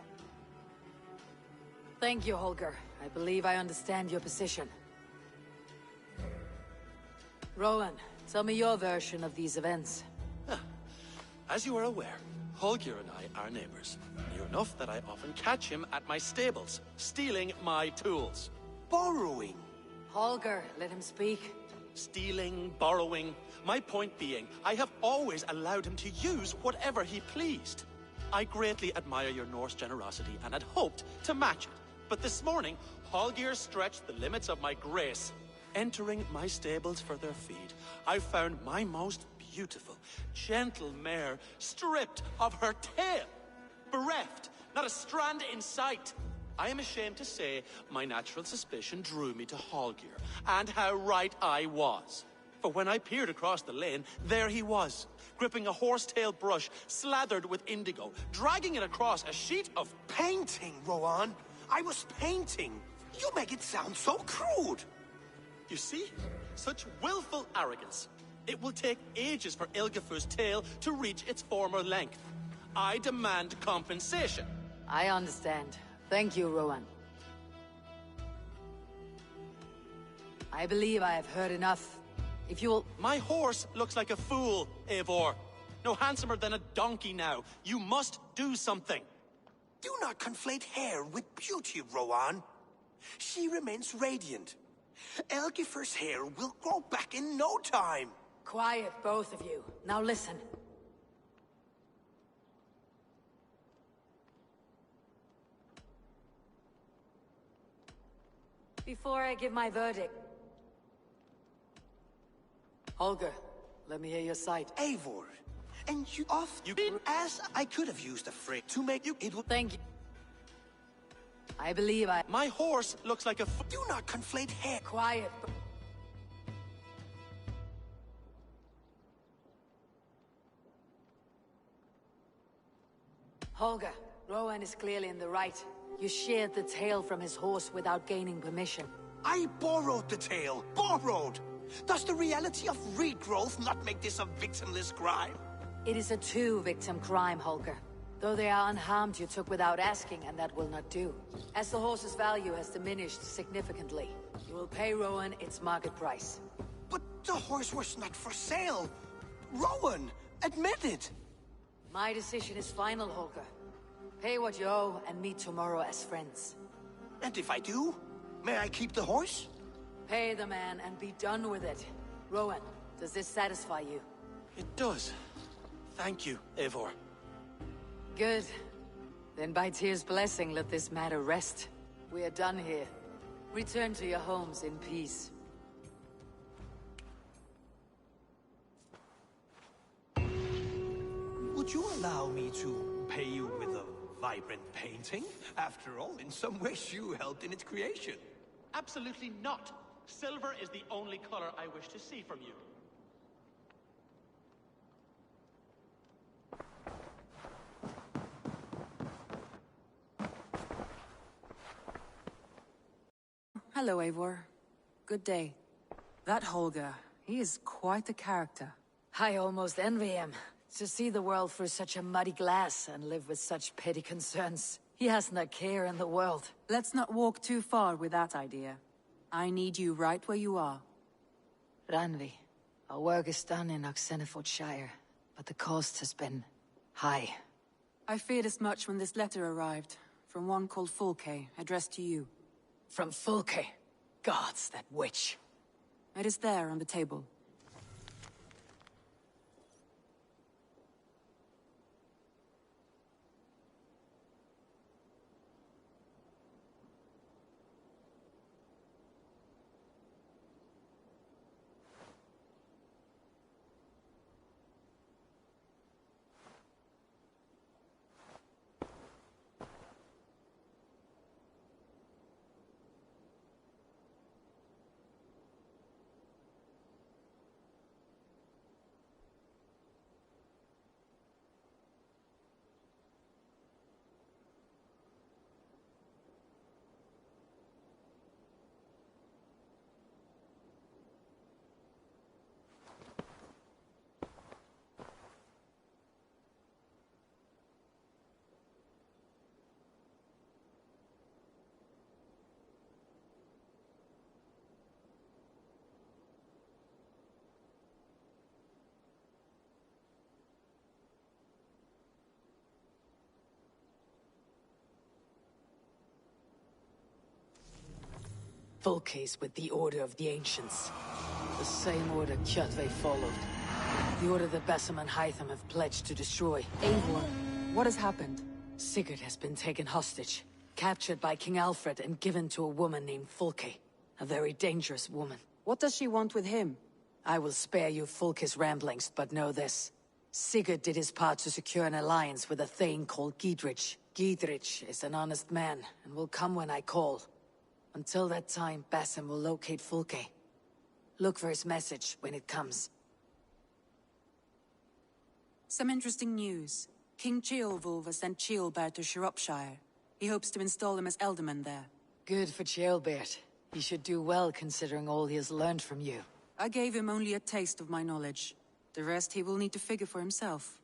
Thank you, Holger. I believe I understand your position. Rowan, tell me your version of these events. As you are aware, Holger and I are neighbors. Near enough that I often catch him at my stables, stealing my tools. Borrowing. Holger, let him speak. Stealing, borrowing. My point being, I have always allowed him to use whatever he pleased. I greatly admire your Norse generosity and had hoped to match it. But this morning, Holger stretched the limits of my grace. Entering my stables for their feed, I found my most beautiful, gentle mare stripped of her tail. Bereft, not a strand in sight. I am ashamed to say my natural suspicion drew me to Holger, and how right I was. For when I peered across the lane, there he was, gripping a horsetail brush slathered with indigo, dragging it across a sheet of... Painting, Rowan! I was painting! You make it sound so crude! You see? Such willful arrogance. It will take ages for Ilgafur's tail to reach its former length. I demand compensation. I understand. Thank you, Rowan. I believe I have heard enough. If you'll... My horse looks like a fool, Eivor. No handsomer than a donkey now. You must do something. Do not conflate hair with beauty, Rowan. She remains radiant. Elgifur's hair will grow back in no time. Quiet, both of you. Now listen. Before I give my verdict... Holger, let me hear your side. Eivor, and you off... As I could have used a phrase to make you... It would... Thank you. I believe I... My horse looks like a... Do not conflate hair... Quiet. Holger, Rowan is clearly in the right. You sheared the tail from his horse without gaining permission. I borrowed the tail. Borrowed! Does the reality of regrowth not make this a victimless crime? It is a two-victim crime, Holger. Though they are unharmed, you took without asking, and that will not do. As the horse's value has diminished significantly, you will pay Rowan its market price. But the horse was not for sale. Rowan, admit it. My decision is final, Holger. Pay what you owe and meet tomorrow as friends. And if I do, may I keep the horse? Pay the man and be done with it. Rowan, does this satisfy you? It does. Thank you, Eivor. Good. Then by Tyr's blessing, let this matter rest. We are done here. Return to your homes in peace. Would you allow me to pay you with a vibrant painting? After all, in some ways you helped in its creation. Absolutely not. Silver is the only color I wish to see from you. Hello, Eivor. Good day. That Holger, he is quite a character. I almost envy him. To see the world through such a muddy glass and live with such petty concerns. He hasn't a care in the world. Let's not walk too far with that idea. I need you right where you are. Randvi, our work is done in Oxenfordshire, but the cost has been high. I feared as much when this letter arrived, from one called Fulke, addressed to you. From Fulke? Gods, that witch. It is there on the table. Fulke's with the Order of the Ancients. The same order Kjotve followed. The order that Basim and Hytham have pledged to destroy. Eivor, what has happened? Sigurd has been taken hostage, captured by King Alfred and given to a woman named Fulke. A very dangerous woman. What does she want with him? I will spare you Fulke's ramblings, but know this. Sigurd did his part to secure an alliance with a thane called Giedrich. Giedrich is an honest man, and will come when I call. Until that time, Basim will locate Fulke. Look for his message when it comes. Some interesting news. King Ceolwulf has sent Ceolbert to Shropshire. He hopes to install him as Elderman there. Good for Ceolbert. He should do well considering all he has learned from you. I gave him only a taste of my knowledge. The rest he will need to figure for himself.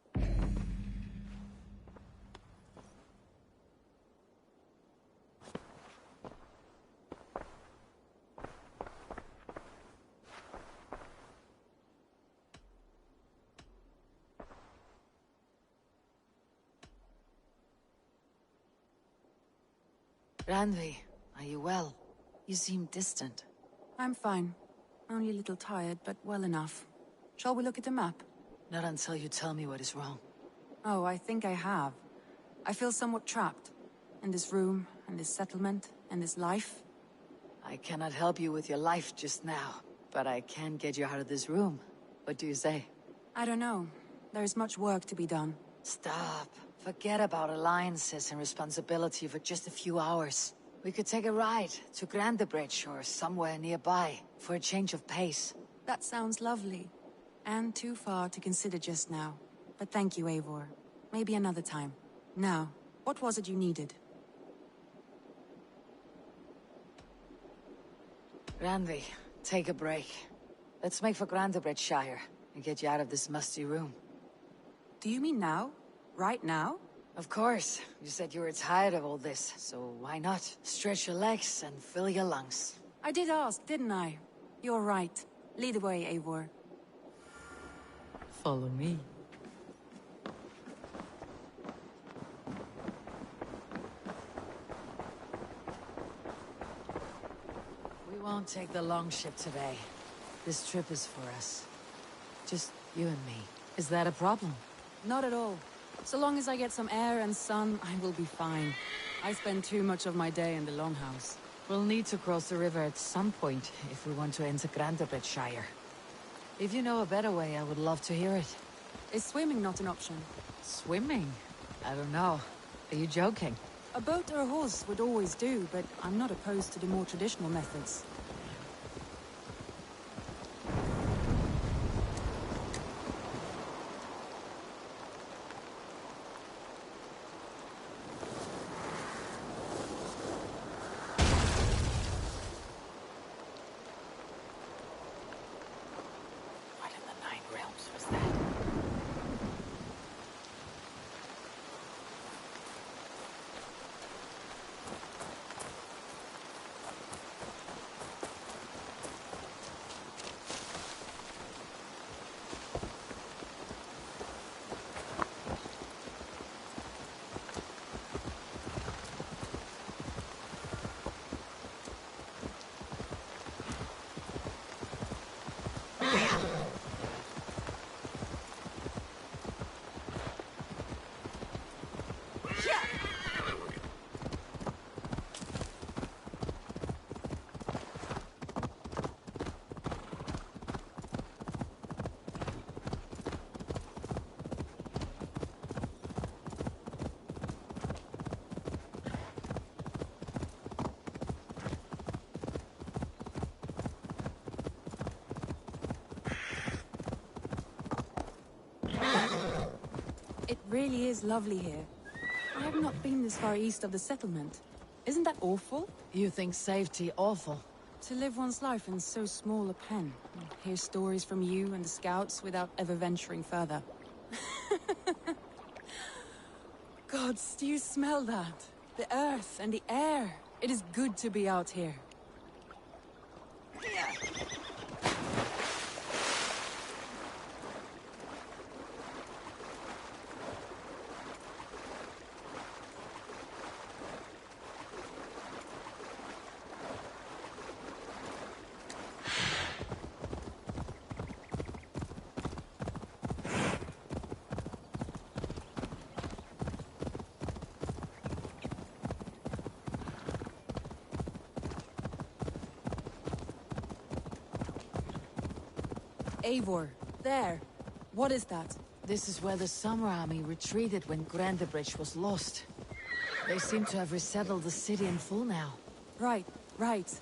Randvi, are you well? You seem distant. I'm fine. Only a little tired, but well enough. Shall we look at the map? Not until you tell me what is wrong. Oh, I think I have. I feel somewhat trapped. In this room, and this settlement, and this life. I cannot help you with your life just now, but I can get you out of this room. What do you say? I don't know. There is much work to be done. Stop. Forget about alliances and responsibility for just a few hours. We could take a ride to Grandebridge or somewhere nearby for a change of pace. That sounds lovely. And too far to consider just now. But thank you, Eivor. Maybe another time. Now, what was it you needed? Randvi, take a break. Let's make for Grandebridgeshire and get you out of this musty room. Do you mean now? Right now? Of course. You said you were tired of all this, so why not? Stretch your legs and fill your lungs. I did ask, didn't I? You're right. Lead the way, Eivor. Follow me. We won't take the long ship today. This trip is for us. Just you and me. Is that a problem? Not at all. So long as I get some air and sun, I will be fine. I spend too much of my day in the Longhouse. We'll need to cross the river at some point if we want to enter Grandebridgeshire. If you know a better way, I would love to hear it. Is swimming not an option? Swimming? I don't know. Are you joking? A boat or a horse would always do, but I'm not opposed to the more traditional methods. really is lovely here. I have not been this far east of the settlement. Isn't that awful? You think safety awful? To live one's life in so small a pen, and hear stories from you and the scouts without ever venturing further. Gods, do you smell that? The earth and the air. It is good to be out here. Eivor, there. What is that? This is where the Summer Army retreated when Grandebridge was lost. They seem to have resettled the city in full now. Right, right.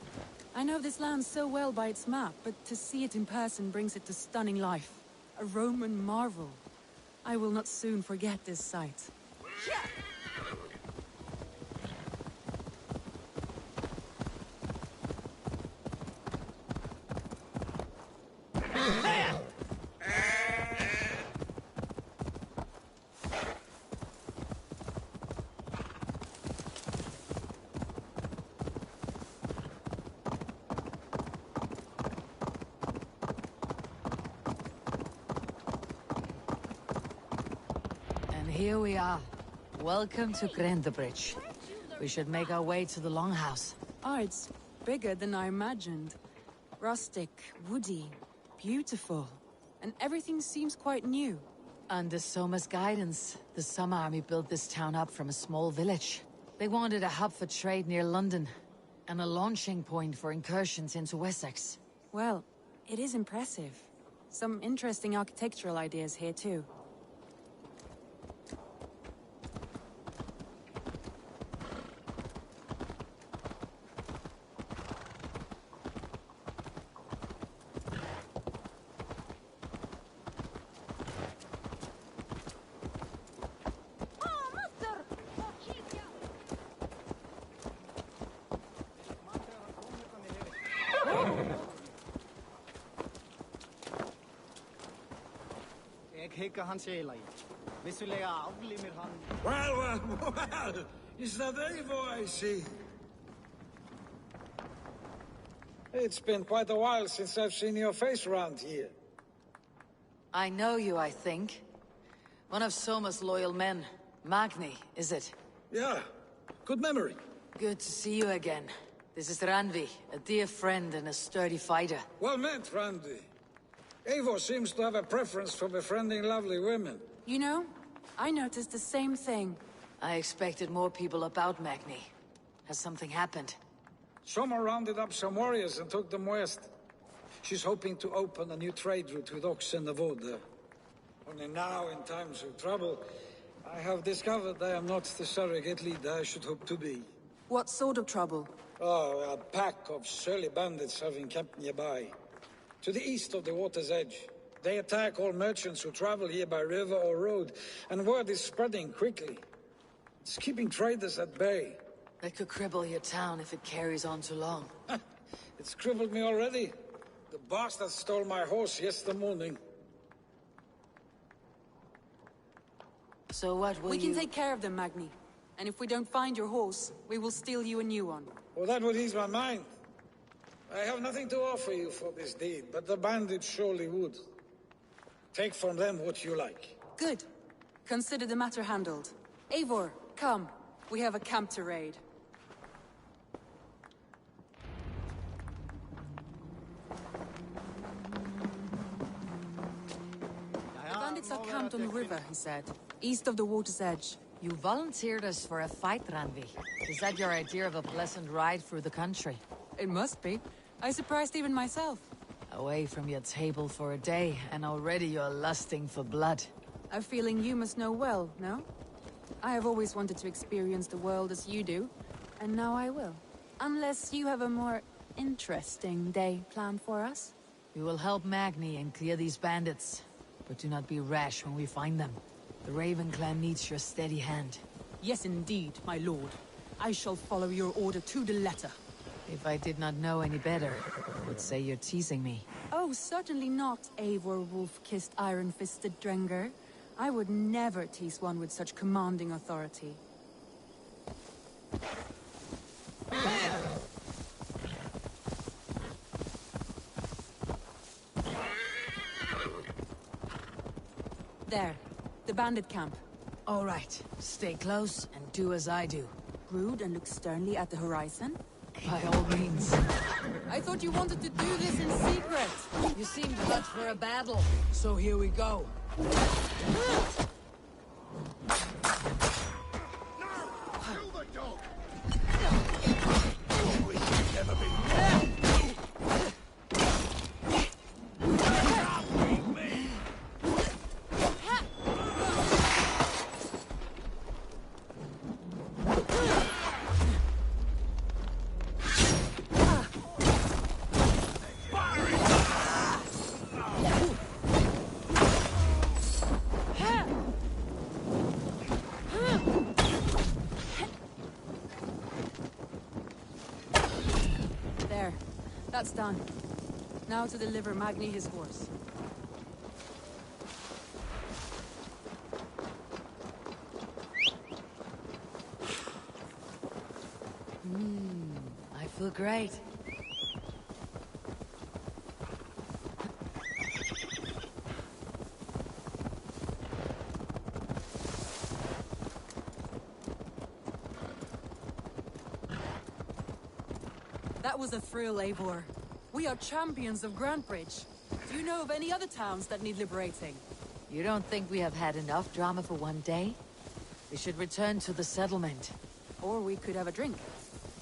I know this land so well by its map, but to see it in person brings it to stunning life. A Roman marvel. I will not soon forget this sight. Here we are. Welcome to Grandebridge. We should make our way to the Longhouse. Oh, it's bigger than I imagined. Rustic, woody, beautiful. And everything seems quite new. Under Soma's guidance, the Summer Army built this town up from a small village. They wanted a hub for trade near London, and a launching point for incursions into Wessex. Well, it is impressive. Some interesting architectural ideas here too. Well, is that Eivor I see? It's been quite a while since I've seen your face around here. I know you, I think. One of Soma's loyal men. Magni, is it? Yeah, good memory. Good to see you again. This is Randvi, a dear friend and a sturdy fighter. Well met, Randy. Eivor seems to have a preference for befriending lovely women. You know, I noticed the same thing. I expected more people about Magni. Has something happened? Soma rounded up some warriors and took them west. She's hoping to open a new trade route with oxen of wood there. Only now, in times of trouble, I have discovered I am not the surrogate leader I should hope to be. What sort of trouble? Oh, a pack of surly bandits have encamped nearby. To the east of the water's edge. They attack all merchants who travel here by river or road, and word is spreading quickly. It's keeping traders at bay. That could cripple your town if it carries on too long. It's crippled me already. The bastard stole my horse yesterday morning. So what will We can take care of them, Magni. And if we don't find your horse, we will steal you a new one. Well, that would ease my mind. I have nothing to offer you for this deed, but the bandits surely would. Take from them what you like. Good. Consider the matter handled. Eivor, come. We have a camp to raid. The bandits are camped on the river, he said. East of the water's edge. You volunteered us for a fight, Randvi. Is that your idea of a pleasant ride through the country? It must be. I surprised even myself. Away from your table for a day, and already you're lusting for blood. A feeling you must know well, no? I have always wanted to experience the world as you do, and now I will. Unless you have a more interesting day planned for us? We will help Magni and clear these bandits, but do not be rash when we find them. The Raven clan needs your steady hand. Yes, indeed, my lord. I shall follow your order to the letter. If I did not know any better, I would say you're teasing me. Oh, certainly not, Eivor wolf-kissed iron-fisted Drenger. I would never tease one with such commanding authority. There, the bandit camp. All right, stay close and do as I do. Brood and look sternly at the horizon? By all means. I thought you wanted to do this in secret. You seemed hot for a battle, so here we go. That's done. Now to deliver Magni his horse. I feel great. That was a thrill, Eivor. We are champions of Grantbridge. Do you know of any other towns that need liberating? You don't think we have had enough drama for one day? We should return to the settlement. Or we could have a drink,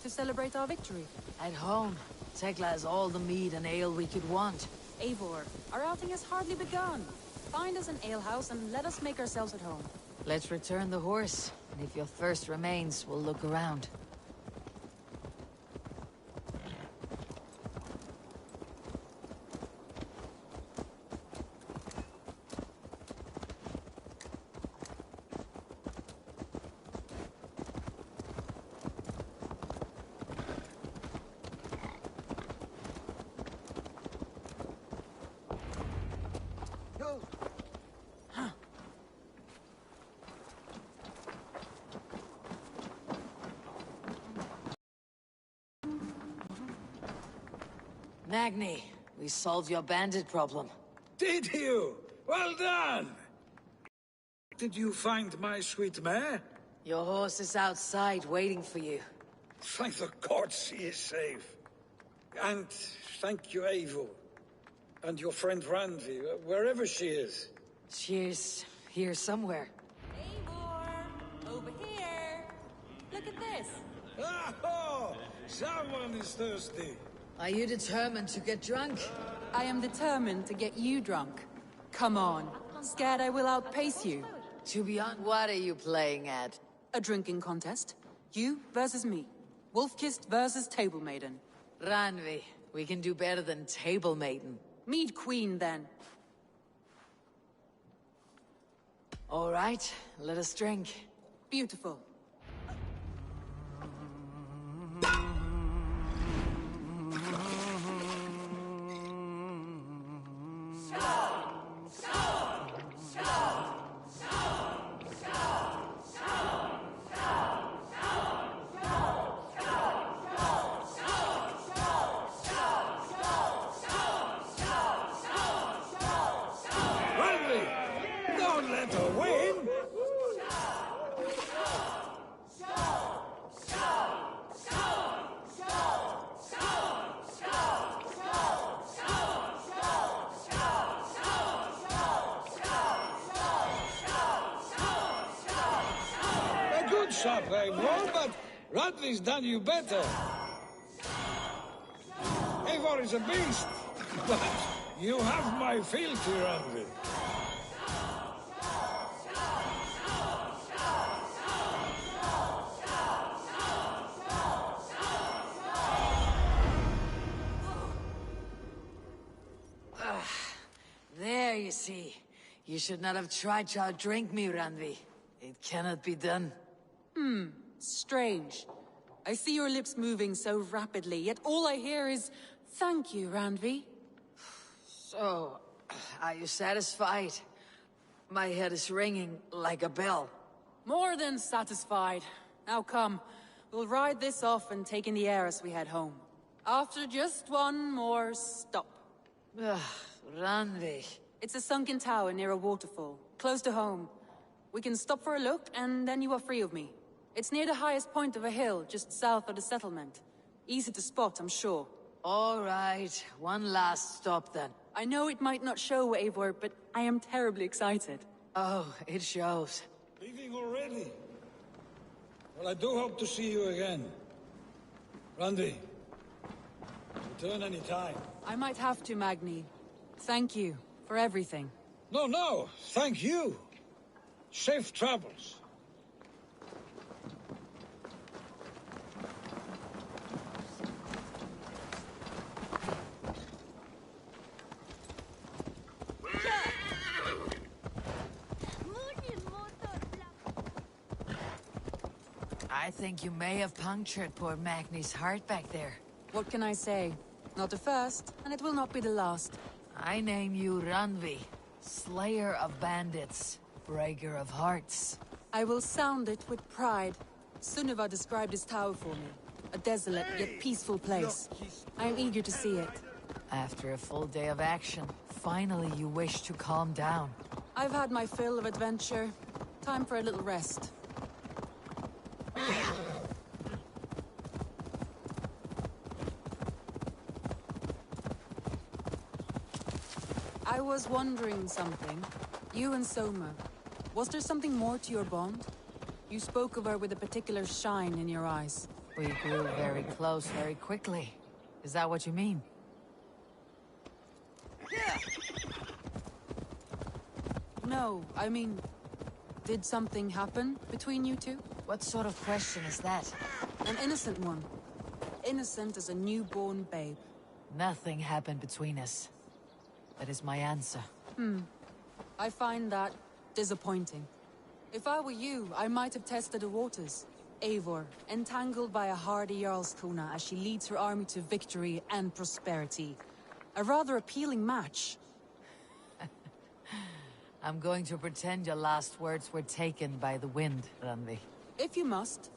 to celebrate our victory. At home, Tekla has all the mead and ale we could want. Eivor, our outing has hardly begun. Find us an alehouse and let us make ourselves at home. Let's return the horse, and if your thirst remains, we'll look around. Magni, we solved your bandit problem. Did you? Well done! Did you find my sweet mare? Your horse is outside waiting for you. Thank the gods she is safe. And thank you, Eivor. And your friend Randvi, wherever she is. She's here somewhere. Eivor! Over here! Look at this! Oh! Someone is thirsty! Are you determined to get drunk? I am determined to get you drunk. Come on. Scared I will outpace you. To be honest, what are you playing at? A drinking contest. You versus me. Wolf-kissed versus Table Maiden. Ranvi, we can do better than Table Maiden. Mead Queen, then. All right, let us drink. Beautiful. Shot, Eivor, but Radley's done you better. Eivor is a beast, but you have my fealty, Radley. There you see. You should not have tried to outdrink me, Randvi. It cannot be done. Strange. I see your lips moving so rapidly, yet all I hear is, "Thank you, Randvi." So, are you satisfied? My head is ringing like a bell. More than satisfied. Now come, we'll ride this off and take in the air as we head home. After just one more stop. Randvi. It's a sunken tower near a waterfall, close to home. We can stop for a look, and then you are free of me. It's near the highest point of a hill, just south of the settlement. Easy to spot, I'm sure. All right, one last stop then. I know it might not show, Eivor, but I am terribly excited. Oh, it shows. Leaving already? Well, I do hope to see you again. Randy, return any time. I might have to, Magni. Thank you for everything. No, thank you. Safe travels. I think you may have punctured poor Magni's heart back there. What can I say? Not the first, and it will not be the last. I name you Randvi, Slayer of Bandits, Breaker of Hearts. I will sound it with pride. Sunniva described this tower for me. A desolate yet peaceful place. I am eager to see it. After a full day of action, finally you wish to calm down. I've had my fill of adventure. Time for a little rest. I was wondering something. You and Soma. Was there something more to your bond? You spoke of her with a particular shine in your eyes. We grew very close very quickly. Is that what you mean? No, I mean... Did something happen between you two? What sort of question is that? An innocent one. Innocent as a newborn babe. Nothing happened between us. That is my answer. I find that disappointing. If I were you, I might have tested the waters. Eivor, entangled by a hardy Jarlskona as she leads her army to victory and prosperity. A rather appealing match. I'm going to pretend your last words were taken by the wind, Randvi. If you must.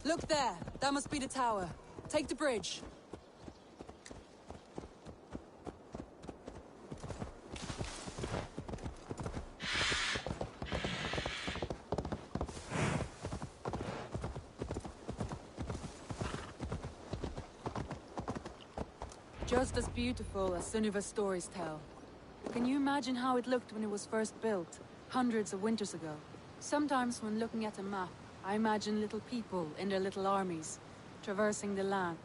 Look there! That must be the tower. Take the bridge. Just as beautiful as Sunniva's stories tell. Can you imagine how it looked when it was first built, hundreds of winters ago? Sometimes when looking at a map, I imagine little people in their little armies, traversing the land.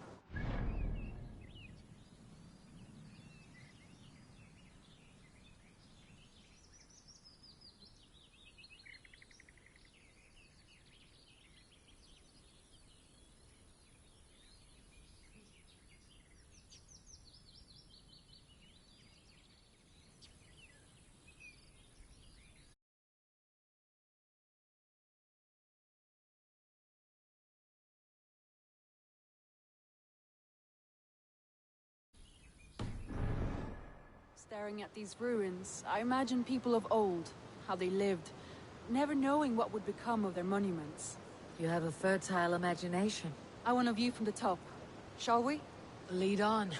Staring at these ruins, I imagine people of old, how they lived, never knowing what would become of their monuments. You have a fertile imagination. I want a view from the top. Shall we? Lead on.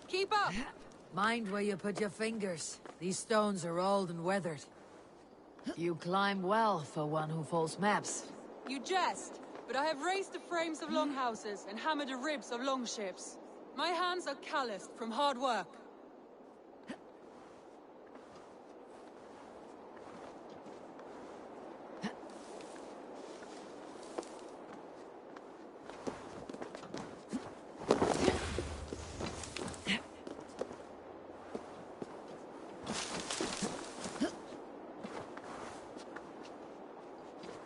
Keep up! Mind where you put your fingers. These stones are old and weathered. You climb well for one who folds maps. You jest, but I have raised the frames of longhouses and hammered the ribs of longships. My hands are calloused from hard work.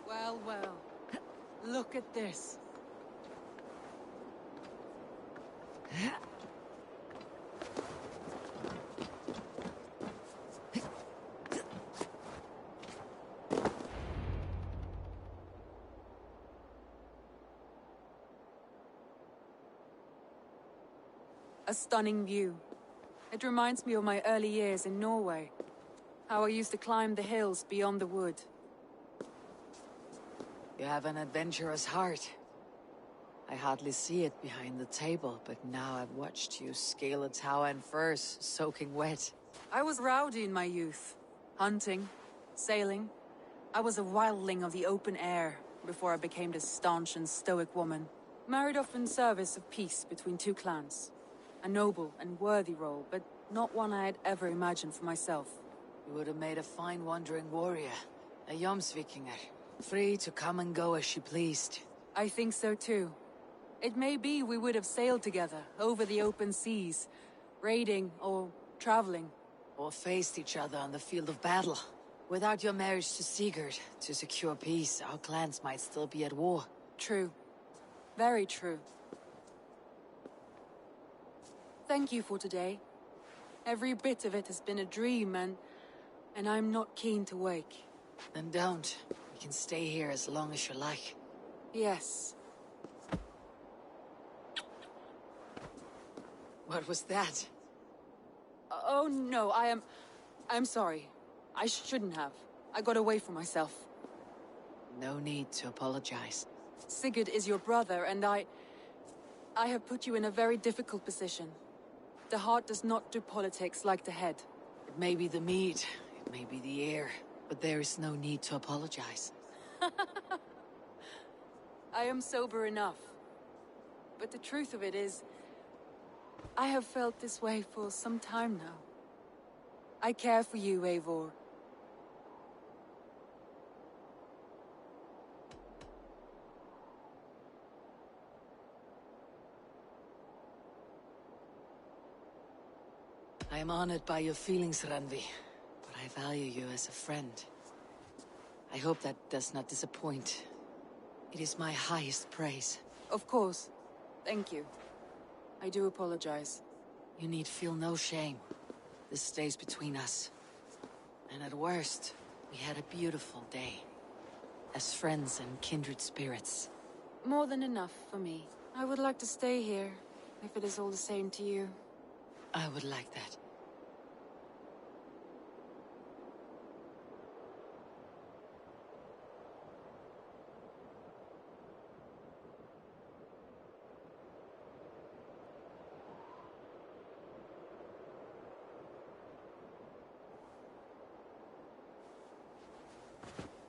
Well, well. Look at this. A stunning view. It reminds me of my early years in Norway. How I used to climb the hills beyond the wood. You have an adventurous heart. I hardly see it behind the table, but now I've watched you scale a tower in furs, soaking wet. I was rowdy in my youth. Hunting, sailing. I was a wildling of the open air before I became this staunch and stoic woman. Married off in service of peace between two clans. A noble and worthy role, but not one I had ever imagined for myself. You would have made a fine wandering warrior. A Jomsvikinger. Free to come and go as she pleased. I think so too. It may be we would have sailed together, over the open seas, raiding or traveling. Or faced each other on the field of battle. Without your marriage to Sigurd, to secure peace, our clans might still be at war. True. Very true. Thank you for today. Every bit of it has been a dream, and I'm not keen to wake. Then don't. We can stay here as long as you like. Yes. What was that? Oh no, I'm sorry. I shouldn't have. I got away from myself. No need to apologize. Sigurd is your brother, and I have put you in a very difficult position. The heart does not do politics like the head. It may be the meat, it may be the air, but there is no need to apologize. I am sober enough. But the truth of it is, I have felt this way for some time now. I care for you, Eivor. I am honored by your feelings, Randvi, but I value you as a friend. I hope that does not disappoint. It is my highest praise. Of course. Thank you. I do apologize. You need feel no shame. This stays between us. And at worst, we had a beautiful day. As friends and kindred spirits. More than enough for me. I would like to stay here, if it is all the same to you. I would like that.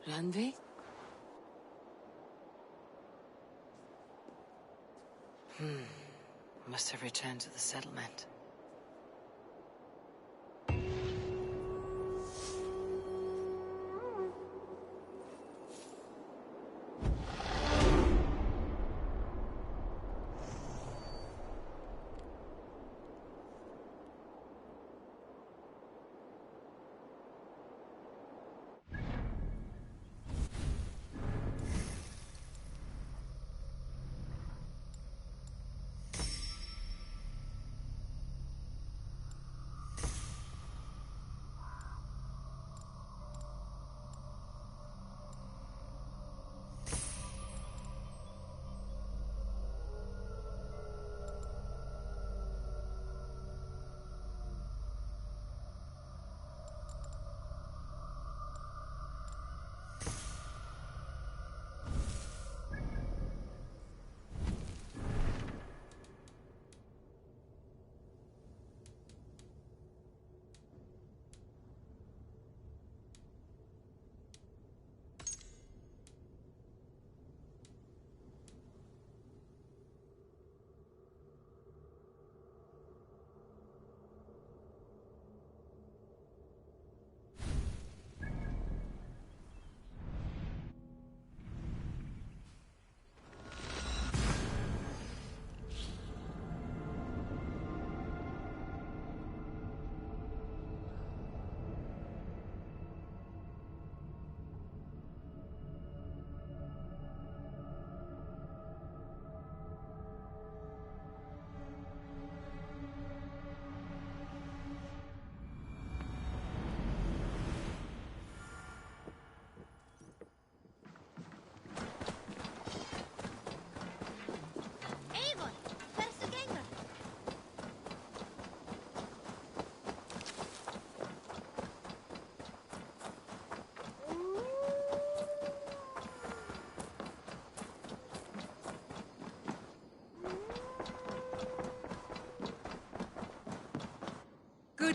Randvi? Must have returned to the settlement.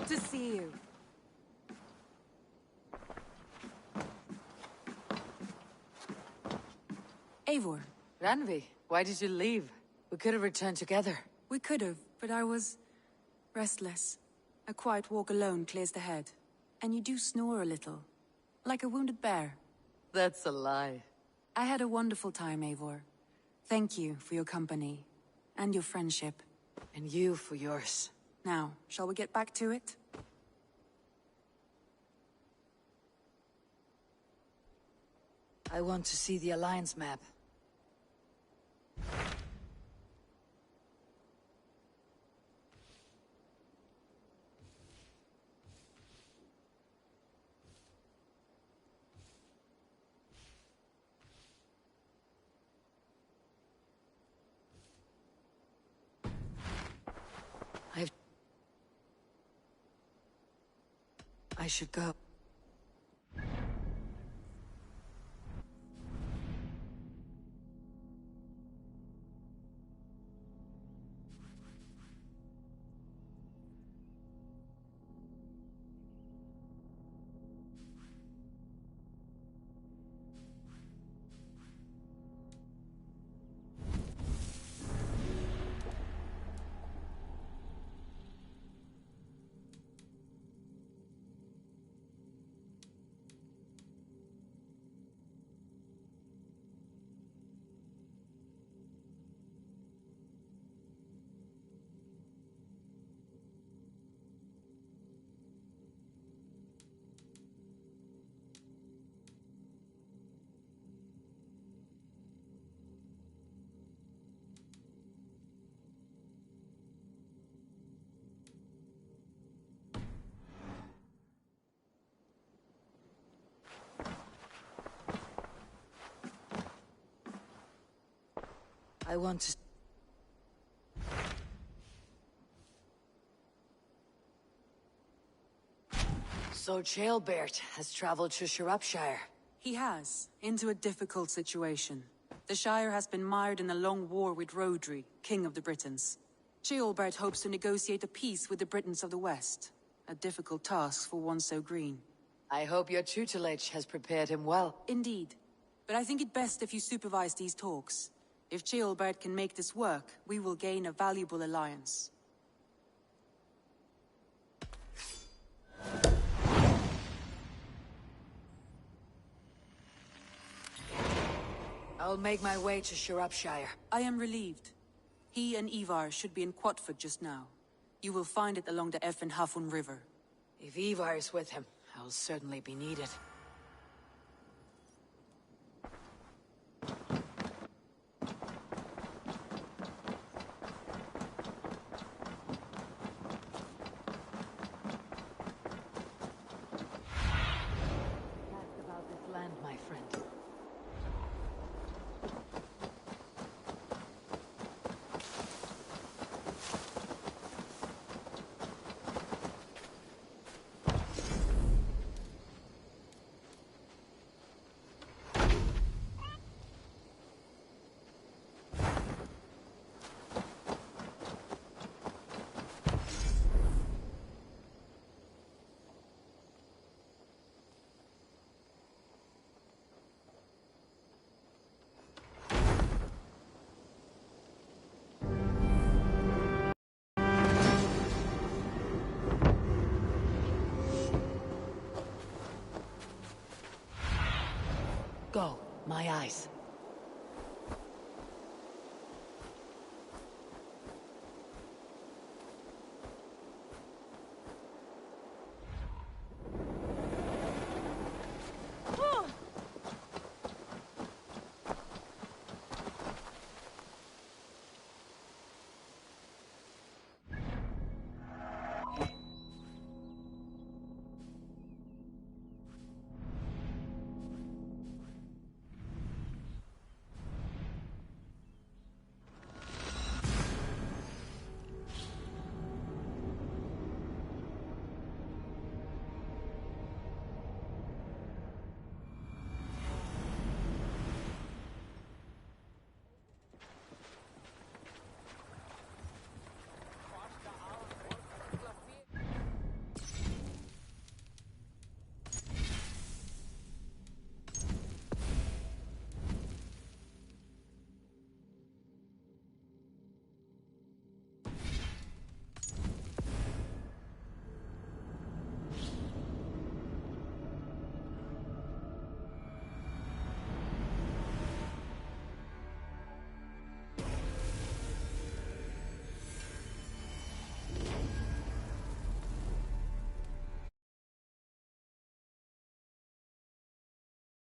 to see you. Eivor. Randvi, why did you leave? We could have returned together. We could have, but I was... restless. A quiet walk alone clears the head. And you do snore a little. Like a wounded bear. That's a lie. I had a wonderful time, Eivor. Thank you for your company. And your friendship. And you for yours. Now, shall we get back to it? I want to see the Alliance map. I should go. I want to... So Jailbert has traveled to Shropshire. He has, into a difficult situation. The Shire has been mired in a long war with Rhodri, King of the Britons. Ceolbert hopes to negotiate a peace with the Britons of the West. A difficult task for one so green. I hope your tutelage has prepared him well. Indeed. But I think it best if you supervise these talks. If Ceolbert can make this work, we will gain a valuable alliance. I'll make my way to Shropshire. I am relieved. He and Ivar should be in Quatford just now. You will find it along the Eff and Hafun River. If Ivar is with him, I'll certainly be needed. Go, my eyes.